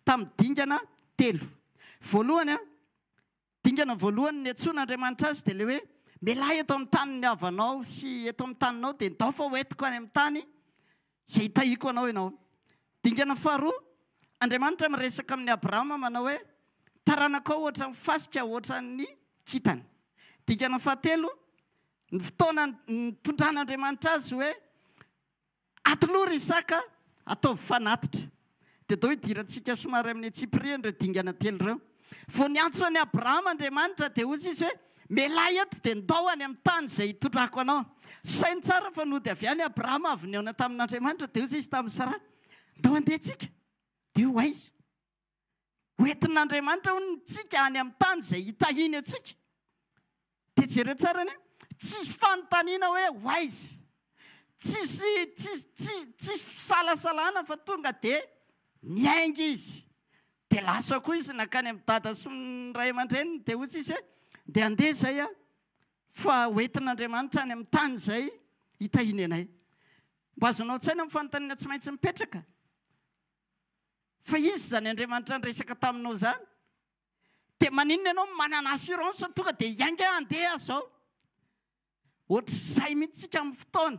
Tamin'ny dingana 3. Voalohany dingana voalohany ny antsoan'Andriamanitra azy dia ilay hoe mialahy eto amin'ny tany ny havanao sy eto amin'ny taninao dia ndao fa hoentiko any amin'ny tany izay hitahiko anao ianao. Dingana faharoa Andriamanitra miresaka amin'ny Abrahama manao hoe taranaka ao ohatra ny fasika ohatra ny kitana. Dingana fahatelo ny fotoana nitondran'Andriamanitra azy hoe atolory Isaka ataovy fanatitra. Dia dao hidirantsika somary amin'ny Tsipria ireo dingana 3 ireo. Vao niantso any Abrahama Andriamanitra dia ozy izy hoe mialahy eto dia ndao any amin'ny tany izay hitondrako anao. Sainy tsara fa nody avy any Abrahama avy niaona tamin'Andriamanitra dia ozy izy tamin'ny Sara. Ndao andehantsika. Dia ho aiza? Hoentin'Andriamanitra hontsika any amin'ny tany izay hitahiny antsika. Dia jereo tsara ny tsisy fanontaniana hoe ho aiza. Tsisy salasalana fa tonga dia niainga izy. Dia lasa koa izy nakany amin'ny dada sy ny ray aman-dreniny dia ozy izy hoe dia andeha izay fa hoentin'Andriamanitra any amin'ny tany izay hitahiny anay. Mba azonao tsaina amin'ny fanontaniana tsy maintsy mipetraka. Fa izy izany Andriamanitra niresaka taminao izany. Dia maninona ianao manana assurance tonga dia hiainga andeha izao. Ohatr'izay mihitsika amin'ny fotoana.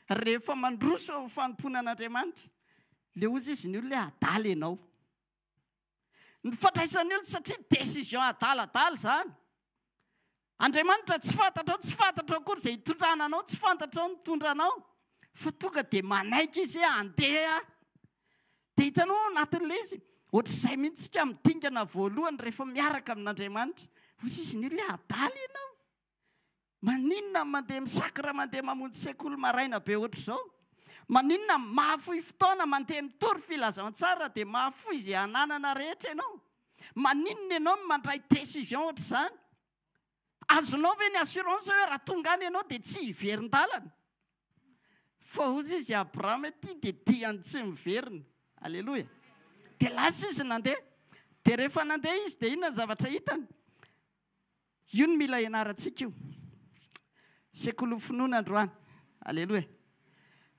Rehefa mandroso amin'ny fanomponan'Andriamanitra, ilay ozy izy ny olona hoe adala ianao. ny fatraisan'ny olo satria décision adaladala zany. Andriamanitra tsy fantatra akory izay hitondrananao, tsy fantatrao nitondranao, fa tonga dia manaiky izy hoe andeha. Dia hitanao anatin'ilay izy, ohatr'izay mihitsika midingana voalohany rehefa miaraka amin'Andriamanitra. Hozy izy ny ilay adaly ianao. Maninona mandeha misakra, mandeha mamonjy sekoly maraina be ohatr'izao? Maninona mahafoy fotoana mandeha mitory filazantsara dia mahafoy izay ananana rehetra ianao? Maninona ianao mandray décision ohatr'izany? Azonao ve ny assurance hoe raha tonga any ianao dia tsy hiverin-dalana? Fa hozy izy Abraham ty dia diany tsy miverina. Alleloia. Dia lasa izy nandeha. Dia rehefa nandeha izy dia inona zavatra hitany? Io no mila ianarantsika io. Sekoly finoana androany. Alleloia.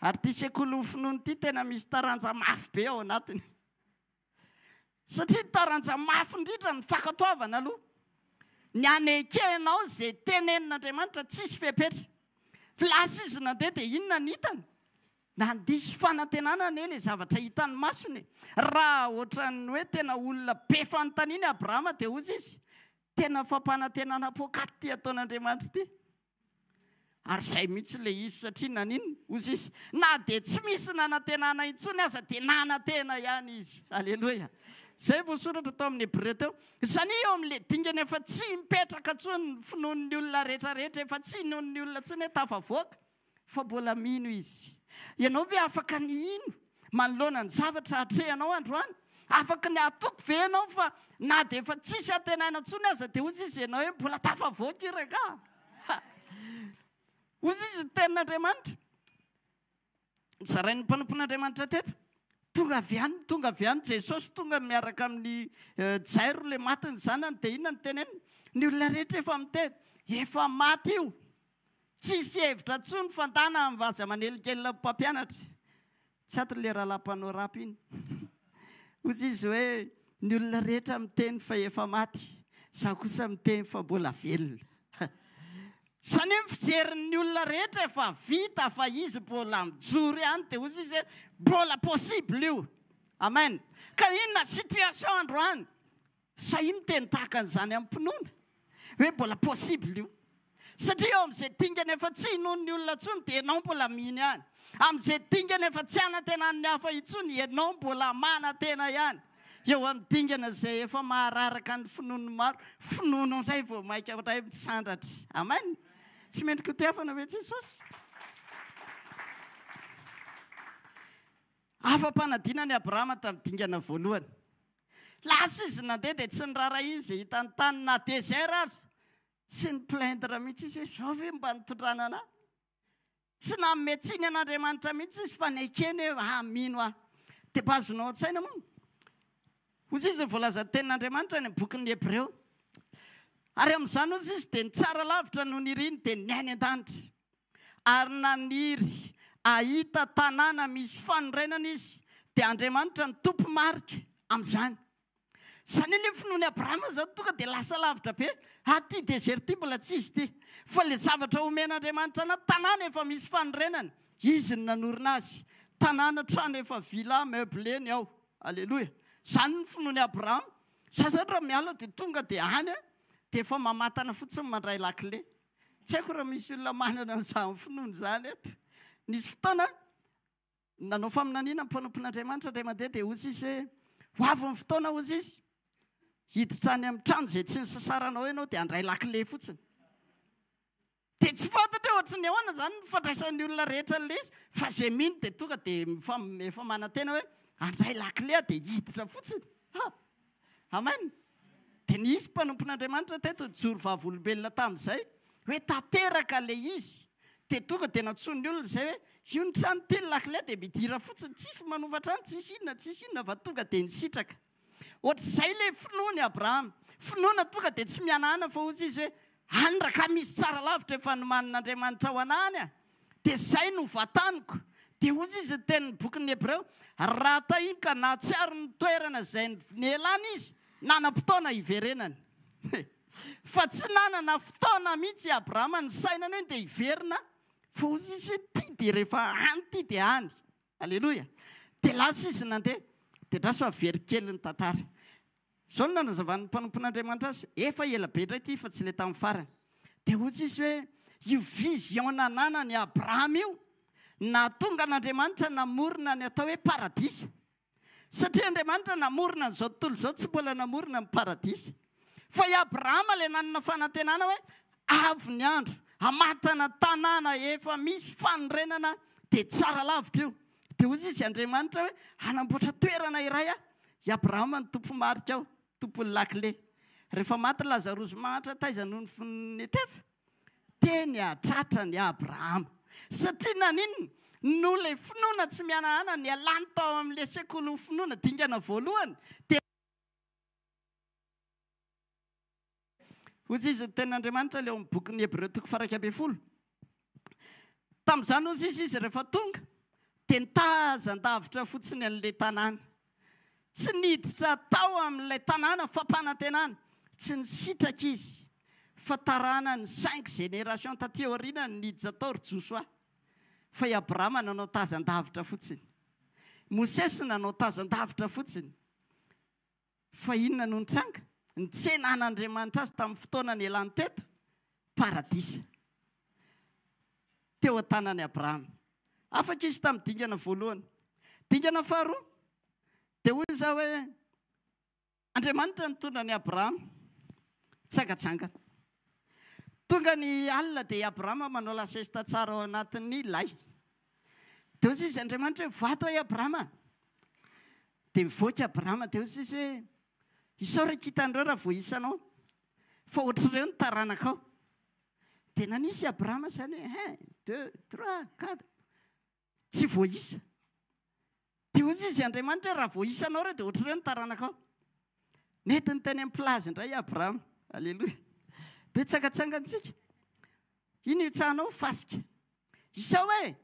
Ary ty sekoly finoana ty tena misy taranja mafy be ao anatiny. Satria taranja mafy indrindra ny fankatoavana aloha. Ny anekenao izay tenenin'Andriamanitra tsisy fepetra. Lasa izy nandeha dia inona ny hitany? Nandiso fanantenana anie zavatra hitany masony. Raha ohatran'ny hoe tena olona be fanontaniana Abrahama dia hozy izy. Tena fampanantenana pokaty ty ataon'Andriamanitra ty. Ary izay mihitsy ilay izy satria naninona? Hozy izy. Na dia tsy misy nanantenana intsony aza dia nanantena ihany izy. Alleloia. Izay voasoratra tao amin'ny Hébreu teo. Izany eo amin'ilay dingana efa tsy mipetraka intsony finoan'ny olona rehetrarehetra, efa tsy nohon'ny olona intsony hoe tafavoaka, fa mbola mino izy. Ianao ve afaka ny ino manoloana ny zavatra hatrehanao androany? Afaka ny atoko ve ianao fa na dia efa tsisy antenaina intsony aza dia hozy izy ianao hoe mbola tafavoaka iraka? Hozy izy tenin'Andriamanitra. Zarain'ny mpanompon'Andriamanitra teto. Tonga avy any Jesosy tonga miaraka amin'ny Jairo le matiny zanany dia inona ny teneniny? Ny olona rehetra efa miteny, efa maty io. Tsisy hevitra intsony fandana amin'ny vaza manelikely mpampianatra. Tsy ato le rahalampanao rapy iny. Hozy izy hoe ny olona rehetra miteny fa efa maty, za kosa miteny fa mbola velona. Sany fijerin'ny olona rehetra efa vita fa izy mbola mijoro ihany dia hozy izy hoe mbola possible io. Amen. Ka inona situation androany? Sahy miteny tahaka an'izany amin'ny mpinoana hoe mbola possible io. Satria eo amin'izay dingana efa tsy hinon'ny olona intsony dia ianao mbola mino ihany. Amin'izay dingana efa tsy hanantenan'ny hafa intsony, ianao mbola manantena ihany. Eo amin'ny dingana izay efa mahararaka ny finoany maro, finoana indray vao maika ray misandratra. Amen. Tsy mendrika ho tiafana hoe Jesosy. Afa-panadinany Abrahama tamin'ny dingana voalohany. Lasa izy nandeha dia tsy nirara izy hitany tany na désert azy. Tsy ny plaindre mihitsy izy hoe zao ve mba nitondrana anahy? Tsy nametsiny an'Andriamanitra mihitsy izy fa nekeny hoe mino aho. Dia mba azonao an-tsaina moa. Hozy izy voalaza tenin'Andriamanitra ny bokin'ny Hébreu. Ary amin'izany hozy izy dia ny tsara lavitra no niriny dia ny ainy an-danitra. Ary naniry ahita tanàna misy fanorenana izy dia Andriamanitra ny tompo marika amin'izany. Zany ilay finoany Abrahama zany tonga dia lasa lavitra be. Ty désert ty mbola tsy izy ty. Fa ilay zavatra omen'Andriamanitra na tanàna efa misy fanorenana, izy ny nanorina azy. Tanàna trano efa villa meubleny ao. Alleloia. Zany ny finoany Abrahama. Sasatra miala dia tonga dia any dia efa mamatana fotsiny mandray lakile. Tsy haiko raha misy olona manana an'izany finoany izany eto. Nisy fotoana nanao faminaniana mpanompon'Andriamanitra indray mandeha dia hozy izy hoe ho avy ny fotoana hozy izy hiditra any amin'ny trano izay tsy nisasaranao ianao dia handray lakile fotsiny. Dia tsy fantatra ohatry ny ahoana izany ny fandraisan'ny olona rehetra an'ilay izy, fa izay mino dia tonga dia efa manantena hoe handray lakile dia hiditra fotsiny. Amen. Dia nisy mpanompon'Andriamanitra teto joro vavolombelona tamin'izay hoe tanteraka ilay izy. Dia tonga dia nantsony olona izay hoe io ny trano ty ny lakile dia midira fotsiny, tsisy manova trano, tsisy inona fa tonga dia nisitraka. Ohatr'izay ilay finoany Abrahama. Finoana tonga dia tsy mianahana fa hozy izy hoe andraka misy tsara lavitra efa nomanin'Andriamanitra ao anahany. Dia izay no vataniko. Dia hozy izy tenin'ny bokin'ny Hébreu, raha tahiny ka nahatsiaro ny toerana izay nielana izy, nanam-potoana hiverenany. Fa tsy nanana fotoana mihitsy Abrahama ny sainany hoe dia hiverina, fa hozy izy ty dia rehefa any ty dia any. Alleloia. Dia lasa izy nandeha. Dia lasa very kely ny tantara. zao no nanazava'ny mpanompon'Andriamanitra azy efa ela be indray ity fa tsy le tamin'ny farany dia ozy izy hoe io vision nanana ny Abrahama io na tonga n'Andriamanitra namorona ny atao hoe paradisa satria Andriamanitra namorona n'izao tontolo izao tsy mbola namorona ny paradisa fa i Abrahama le nanana fanantenana hoe avy ny andro hamatana tanàna efa misy fanorenana dia tsara lavitra io dia ozy izy Andriamanitra hoe hanamboatra toerana iray i Abrahama ny tompo marika ao tompony lakile rehefa maty Lazarosy mahatra taiza noho ny etefa teny atratra ny Abrahama satria naninona no le finoana tsy mianahana ny alany tao amin'le sekolo finoana dingana voalohany dia ozy izy ten'Andriamanitra leo amin'ny boky ny Hebreo 1:20 tamin'izany ozy izy rehefa tonga dia nitazan-davitra fotsiny an'ilay tanàna tsy niditra tao amin'ilay tanàna fampanantenana tsy nisitraka izy fa tarana ny 5 génération taty aoriana ny niditra tao ry Josoa fa i Abrahama nanao tazan-davitra fotsiny Mosesy nanao tazan-davitra fotsiny fa inona no nitranga ny tsenan'Andriamanitra azy tamin'ny fotoana ny elany teto paradisa teo an-tanany Abrahama afaka izy tamin'ny dingana voalohany dingana faharoa dia hoy izaho hoe Andriamanitra nitondra ny Abrahama tsagatsangana tonga ny alina dia i Abrahama manao lasesta tsara ao anatin'ny lay dia hozy izy Andriamanitra hoe vato i Abrahama dia mivoaka Abrahama dia hozy izy hoe isao raika hitan'ireo raha voisanao fa ohatr'ireo ny taranakao dia nanisy Abrahama izany hoe 1 2 3 4 tsy voisa dia hozy izy Andriamanitra hoe raha voisanao reo dia ohatr'ireo ny taranakao nety ny teny amin'ny plazy indray Abrahama alleloia dia tsangatsangantsika iny itsahanao fasika isao hoe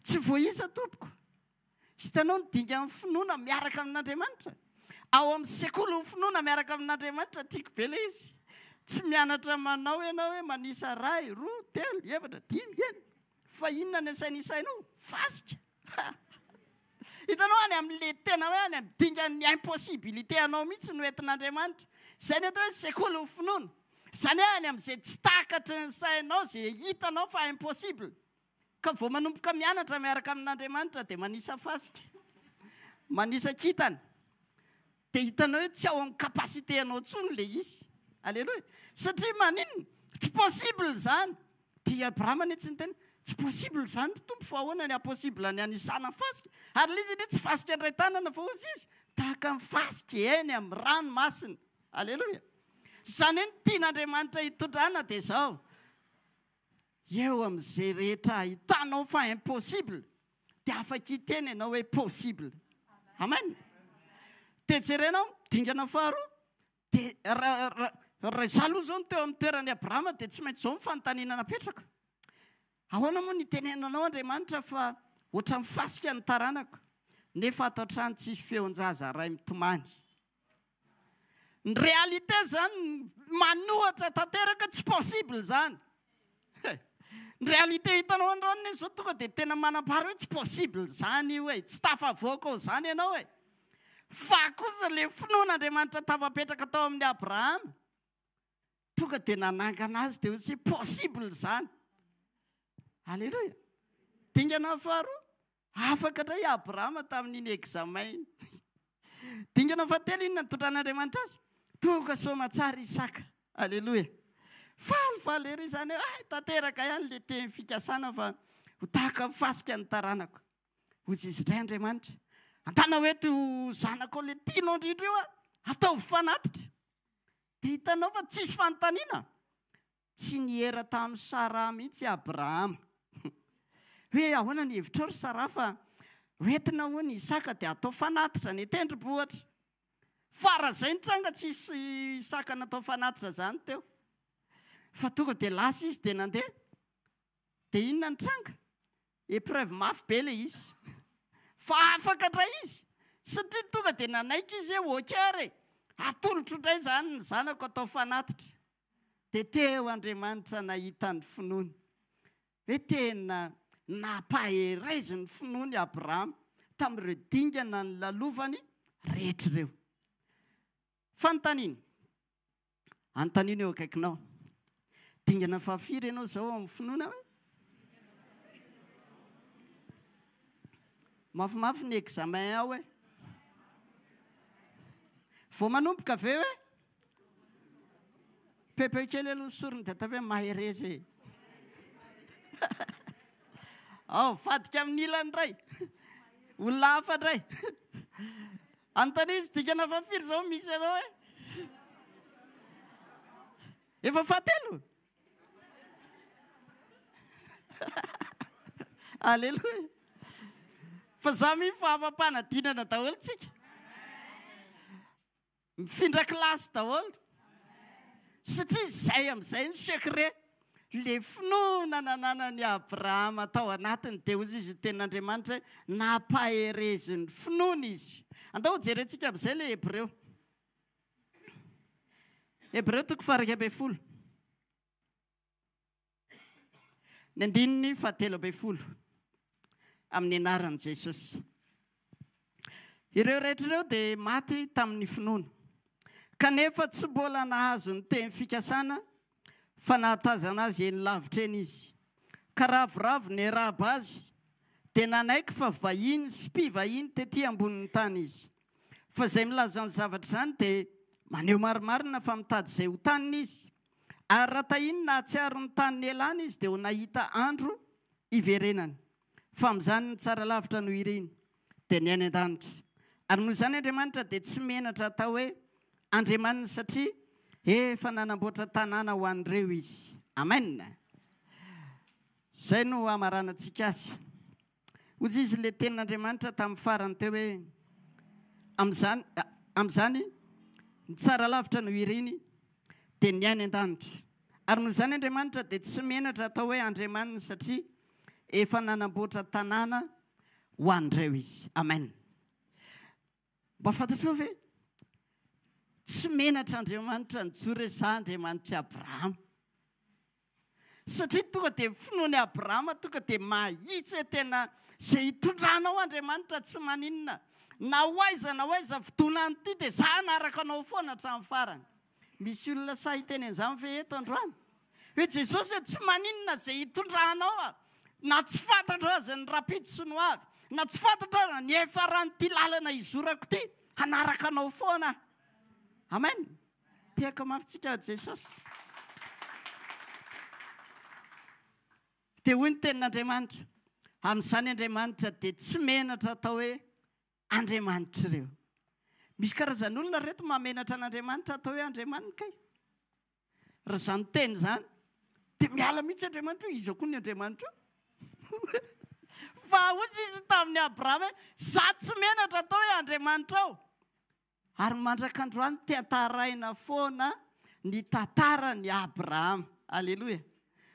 tsy voisa tompoko hitanao nydinga amin'ny finoana miaraka amin'Andriamanitra ao amin'ny sekolo ny finoana miaraka amin'Andriamanitra tiako be le izy tsy mianatra manao ianao hoe manisa 2 3 4 5 eny fa inona ny asainisainao fasika hitanao any amin'le tena hoe any amin'ny dingan'ny impossibilité anao mihitsy no entin'Andriamanitra izay ny atao hoe sekolo ny finoana izany hoe any amin'izay tsy takatry ny sainao izay hitanao fa impossible ka vao manomboka mianatra miaraka amin'Andriamanitra dia manisa fasika manisa kintana dia hitanao hoe tsy ao amin'ny kapasité anao tsony le izy alleloia satria maninona tsy possible izany dia Abrahama ny tsy niteny tsy possible izany tompo fa ahoana ny impossible ny anisana fasika ary le izy ny tsy fasika indray tanana fa ozy izy tahaka ny fasika eny amin'ny ranomasina alleloia izany hoe ny tian'Andriamanitra hitondrana dia izao eo amin'izay rehetra hitanao fa impossible dia afaka hiteny ianao hoe possible amen dia jerenao dingana faharoa dia raha izaho aloha izao no teo amin'ny toeran'ny Abrahama dia tsy maintsy izao mifanontaniana napetraka ahoana moa ny tenenanao Andriamanitra fa ohatra mifasika ny taranako nefa ato an-trano tsisy feon-jaza ray mitomany ny réalité zany manohatra tanteraka tsy possible zany ny réalité hitanao androany izao tonga dia tena manambara hoe tsy possible zany io hoe tsy tafavoaka ao zany ianao hoe fa kosa le finoan'Andriamanitra tafapetraka tao amin'ny Abrahama tonga dia nanangana azy dia hoe possible zany alleloia dingana faharoa afaka indray Abrahama tamin'iny examen dingana fahatelo inona nitondran'Andriamanitra azy tonga somatsara Isaka alleloia falifaly ery izany hoe tanteraka ihany le teny fikasana fa ho tahaka mifasika ny taranako hozy izy indray Andriamanitra antana hoeto zanako le tianao indrindra io atao fanatitra dia hitanao fa tsisy fanontaniana tsy nihera tamin'ny Sara mihitsy Abrahama hoe ahoana ny hevitra ry Sara fa hoentina ho ny Isaka dia atao fanatitra ny tendrombohitra fara izay nitranga tsisy Isaka natao fanatitra zany teo fa tonga dia lasa izy dia nandeha dia inona nitranga épreuve mafy be le izy fa afaka indray izy satria tonga dia nanaiky izy hoe okare atolotro indray zany ny zanako atao fanatitra dia teo Andriamanitra nahita ny finoany hoe tena nampaheraizy ny finoany Abrahama tamin'ireo dingana ny lalovany rehetra ireo Fanontaniana. Anontanina eo akaikinao. Dingana fahafiry ianao zao amin'ny finoana hoe. Mafimafy ny examen ao hoe. Vao manomboka avy eo hoe. Pepe kely aloha sorony dia tavy hoe maherezy. Ao vadika amin'ny ilany ray. Olona hafa ray. Anontanina izy dingana fahafiry zao misy ianao hoe. Efa fahatelo. Aleluia. Fa za mifa afa-panadinana daholo tsika. Mifindra kilasy daholo. Satria izay amin'izay ny secret. Le finoana nananan'i Abrahama tao anatiny dia hozy izy tenin'Andriamanitra nampaherezin'ny finoana izy. Andao jerentsika amin'izay le Hebreo. Hebreo 12. Ny 17 amin'ny anaran'i Jesosy. Ireo rehetra ireo dia maty tamin'ny finoana. Kanefa tsy mbola nahazo ny teny fikasana fa nahatazana azy eny lavitra eny izy. Ka ravoravo ny arahaba azy dia nanaiky fa vahiny sy mpivahiny tetỳ ambonin'ny tany izy. Fa izay milaza ny zavatra izany dia maneho marimarina fa mitady izay ho taniny izy. Ary raha tahiny nahatsiaro ny tany elany izy dia ho nahita andro iverenany. Fa amin'izany ny tsara lavitra no iriny dia ny any an-danitra. Ary noho izany Andriamanitra dia tsy menatra atao hoe Andriamanina satria efa nanamboatra tanàna ho an'ireo izy. Amen. Izay no amaranantsika azy. Hozy izy le tenin'Andriamanitra tamin'ny farany teo hoe amin'izany ny tsara lavitra no iriny dia ny any an-danitra. Ary noho izany Andriamanitra dia tsy menatra atao hoe Andriamanina satria efa nanamboatra tanàna ho an'ireo izy. Amen. Mba fantatrao ve? Tsy menatra Andriamanitra nijoro za Andriamanitra Abrahama. Satria tonga dia finoany Abrahama tonga dia mahitsy hoe tena izay hitondranao Andriamanitra tsy maninona. Na hoaiza fotoana an'ity dia za hanaraka anao foana hatramin'ny farany. Misy olona sa hiteny an'izany fe eto androany. Hoe Jesosy tsy maninona izay hitondranao. Na tsy fantatra azy ny rapity sy ny avy. Na tsy fantatra ny efa ran'ity lalana izorako ity. Hanaraka anao foana. Amen. Tiaka mafitsika Jesosy. Dia hoy ny tenin'Andriamanitra. Amin'izany Andriamanitra dia tsy menatra atao hoe Andriamanitra ireo. Misy karazan'olona reto mamenatra an'Andriamanitra atao hoe Andriamanina kay. Raha izany teny izany dia miala mihitsy Andriamanitra hoe izy koa ny Andriamanitra. Fa hozy izy tamin'ny Abrahama za tsy menatra atao hoe Andriamanitra ao. Ary mandrak'androany tantaraina foana ny tantaran'i Abrahama. Aleloia.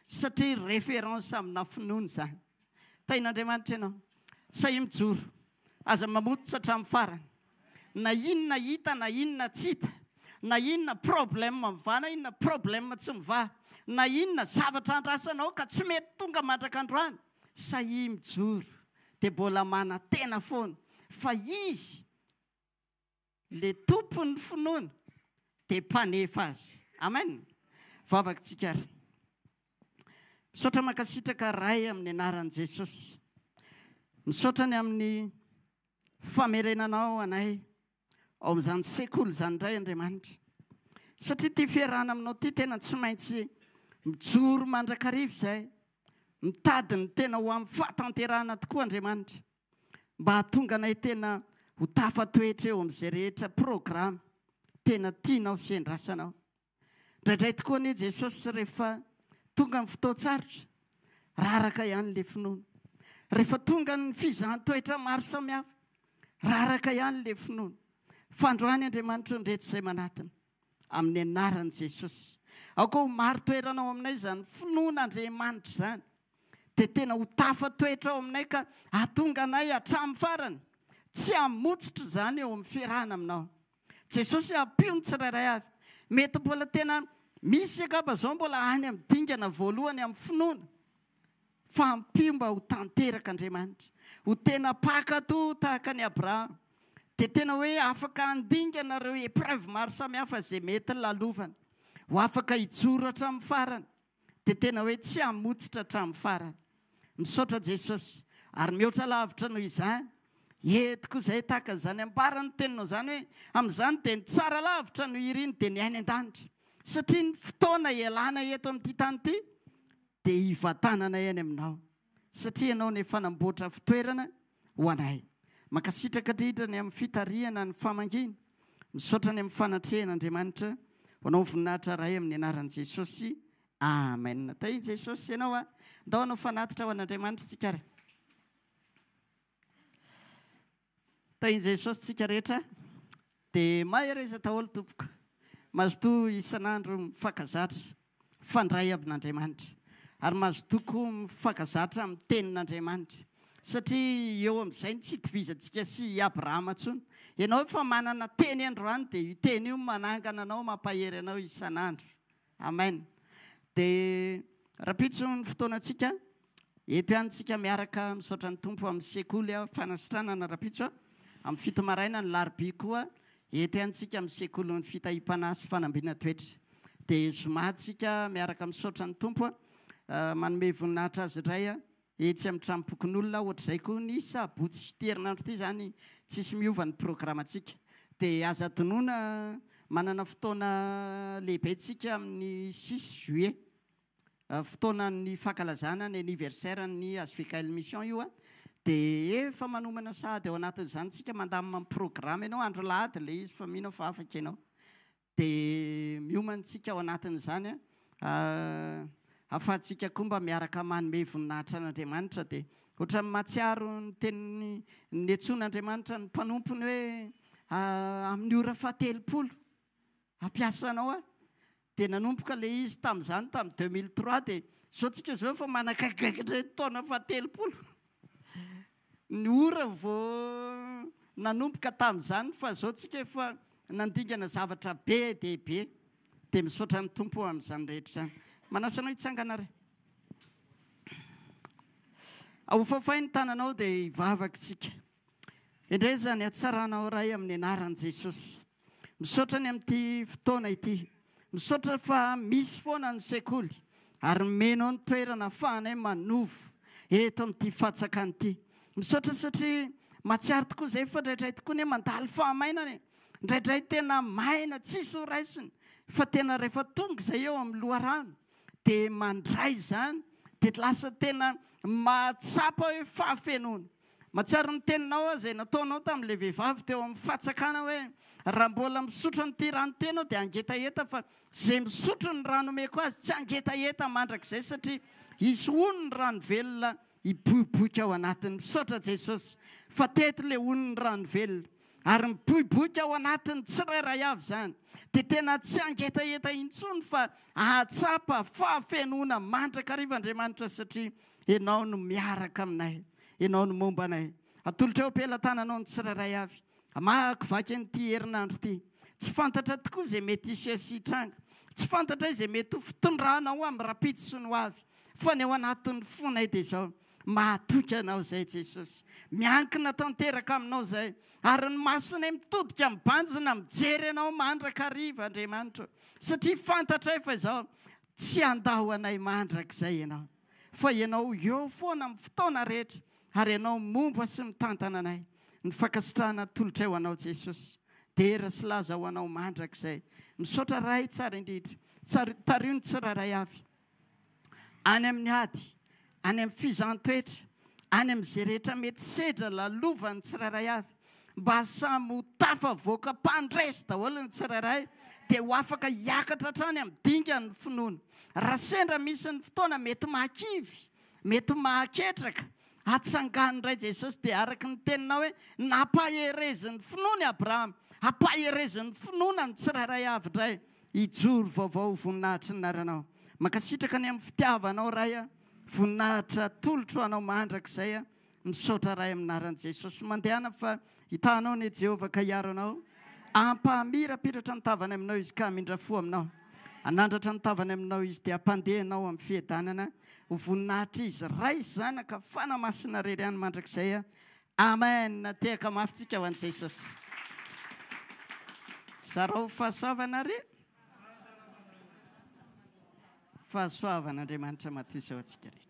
Satria référence amina finoana izany. Tain'Andriamanitra ianao. Sahy mijoro. Aza mamototra hatramin'ny farany. Na inona hita, na inona tsy hita. Na inona problème mivana, inona problème tsy miva. Na inona zavatra andrasanao ka tsy mety tonga mandrak'androany. Sahy mijoro. Dia mbola mana tena foana. Fa izy le tompon'ny finoana dia mpanefa azy. Amen. Vavaka tsika ary. Misaotra mankasitraka ray amin'ny anaran'i Jesosy. Misaotrany amin'ny famerenanao anay ao amin'izany sekoly izany indray Andriamanitra. Satria ty fiarahana aminao ty tena tsy maintsy mijoro mandrakariva izay. Mitady ny tena ho amin'ny fahatanterahana tokoa Andriamanitra. Mba hahatonga anay tena ho tafatoetra eo amin'izay rehetra programa tena tianao sy endrasanao. Indraindray tokoa ny Jesosy rehefa tonga ny fotoan-tsarotra raraka ihany le finoana. Rehefa tonga ny fizahan-toetra maro samihafa raraka ihany le finoana. Fa androany Andriamanitra ndreto izay manatiny amin'ny anaran'i Jesosy. Ao koa maro toeranao aminay izany finoana Andriamanitra izany. Dia tena ho tafatoetra ao aminay ka hahatonga anay hatramin'ny farany. Tsy hamotsitra izany eo amin'ny fiarahana aminao. Jesosy hampio ny tsirairay avy. Mety mbola tena misy akapa izao mbola any amin'ny dingana voalohany amin'ny finoana. Fa hampio mba ho tanteraka Andriamanitra. Ho tena pakato tahaka ny Abrahama. dia tena hoe afaka andingana reo épreuve maro samihafa zay mety lalovana ho afaka hijoro hatramin'ny farany dia tena hoe tsy hamotsitra hatramin'ny farany. Misaotra Jesosy ary mihoatra lavitra noho izany entiko izay tahaka izany ambarany teninao izany hoe amin'izany dia ny tsara lavitra no iriny dia ny ainy an-danitra satria ny fotoana ialana eto amin'ity tany ity dia hivatanana eny aminao satria ianao ny fanamboatra fitoerana ho anay. Mankasitraka dridrany amin'ny fitariana ny famangina misaotra ny amin'ny fanatrehan'Andriamanitra ho anao voninahitra ray amin'ny anaran'i Jesosy. Amen. Tai Jesosy ianao a ndao anao fanatitra ho an'Andriamanitra tsika re. Tai Jesosy tsika rehetra dia mahereza daholo tompoko mazoto isan'andro mifankazatra fandray amin'Andriamanitra ary mazotoko mifankazatra amin'ny tenin'Andriamanitra satria eo amin'izay ny tsy itovizantsika sy Abrahama intsony. Ianao efa manana teny androany dia io teny io manangana anao mampahery anao isan'andro. Amen. Dia rapitso ny fotoanantsika eto ihanytsika miaraka misaotra ny tompo amin'ny sekoly fanasitranana rapitso amin'ny fito maraina ny larobia koa eto ihanytsika amin'ny sekoly ny fitahim-panahy sy fanambiana toetra. Dia zomatsika miaraka misaotra ny tompo manome voninahitra azy iray etsy amin'ny tranopokon'olona ohatr'izay koa ny sabotsy terinandro ity zany tsisy miova ny programantsika. Dia aza donoina manana fotoana lehibe tsika amin'ny 6 juillet fotoana ny fankalazana ny anniversaire ny Asvikael mission io dia efa manomana sahady ao anatin'izany tsika mandamina amin'ny programa ianao andro lahady le izy fa mino fa afaka ianao dia miomantsika ao anatin'izany afahantsika koa mba miaraka manome voninahitra an'Andriamanitra dia ohatra matsiaro ny teniny ny etson'Andriamanitra ny mpanompony hoe amin'ny ora fahatelopolo ampiasanao dia nanomboka le izy tamin'izany tamin'ny 2003 dia zao tsika zao efa manakaigaikatra taona fahatelopolo ny ora vao nanomboka tamin'izany fa zao tsika efa nandingana zavatra be dia be dia misaotra ny tompo amin'izany rehetra izany. Manasanao hitsangana re ahofafay ny tananao dia hivavaka tsika indray zany hatsaranao ray amin'ny anaran'i Jesosy. Misaotra ny amin'ity fotoana ity misaotra fa misy foana ny sekoly ary menao ny toerana ahafahanay manovo eto amin'ity fatsakany ity. Misaotra satria matsiaro tokoa izay fa indraindray tokoa ny mandalo fahamainany indraindray tena maina tsisy ho raisiny fa tena rehefa tonga izay eo amin'ny loharano dia mandray izany dia lasa tena mahatsapa hoe fahafenoana. Matsiaro ny teninao izay nataonao tamin'ilay vehivavy teo amin'ny fatsakana hoe raha mbola misotro nyity rano tenao dia angetaeta fa izay misotro ny rano omeko azy tsy angetaeta mandrakizay satria isy ono ny rano velona hiboiboika ao anatiny. Misaotra Jesosy fa teto ilay ono ny rano velona ary miboiboika ao anatiny tsirairay avy izany dia tena tsy angetaeta intsony fa ahatsapa fahafenoana mandraka ariva Andriamanitra satria ianao no miaraka aminay, ianao no momba anay. Atolotra eo am-pelantananao ny tsirairay avy amakivaky an'ity herinandro ity tsy fantatra tokoa izay mety isitranga tsy fantatra izay mety ho fitondranao amin'ny rapitsy sy ny hoavy fa ny ao anatin'ny fonay dia izao mahatoky anao izay Jesosy miankina tanteraka aminao izay ary ny masonay mitodika mibanjina mijery anao mandraka ariva Andriamanitra satria fantatra fa izao tsy andaho anay mandraka izay ianao fa ianao eo foana amin'ny fotoana rehetra ary ianao momba sy mitantana anay. Ny fankasitrahana tolotra eo anao Jesosy dera sy laza ho anao mandraka izay. Misaotra ray tsara indrindra tario ny tsirairay avy any amin'ny ady any amin'ny fizantoetra any amin'izay rehetra mety sedra lalova ny tsirairay avy mba samy ho tafavoaka mpandresy daholo ny tsirairay dia ho afaka hiakatra hatrany amin'ny dingany finoana. Raha sendra misy ny fotoana mety mahakivy mety mahaketraka atsangany ray Jesosy dia araka ny teninao hoe nampaherezin'ny finoany Abrahama ampaherezin'ny finoana ny tsirairay avy indray hijoro vaovao voninahitra ny naranao. Mankasitraka ny amin'ny fitiavanao ray voninahitra tolotro anao mandrakizay misaotra ray amin'ny naran'i Jesosy. Mandehana fa hitanao ny Jehovah ka hiaro anao ampahamirapiratra ny tavany aminao izy ka mindrafo aminao anandratra ny tavany aminao izy dia ampandehanao amin'ny fiadanana ho voninahitra izy ray zanaka fanamasina rery any mandrakizay. Amen. Tehaka mafy tsika ho an'i Jesosy. zarao fahasoavana re fahasoavana andriamanitra matisa ao antsika rehetra.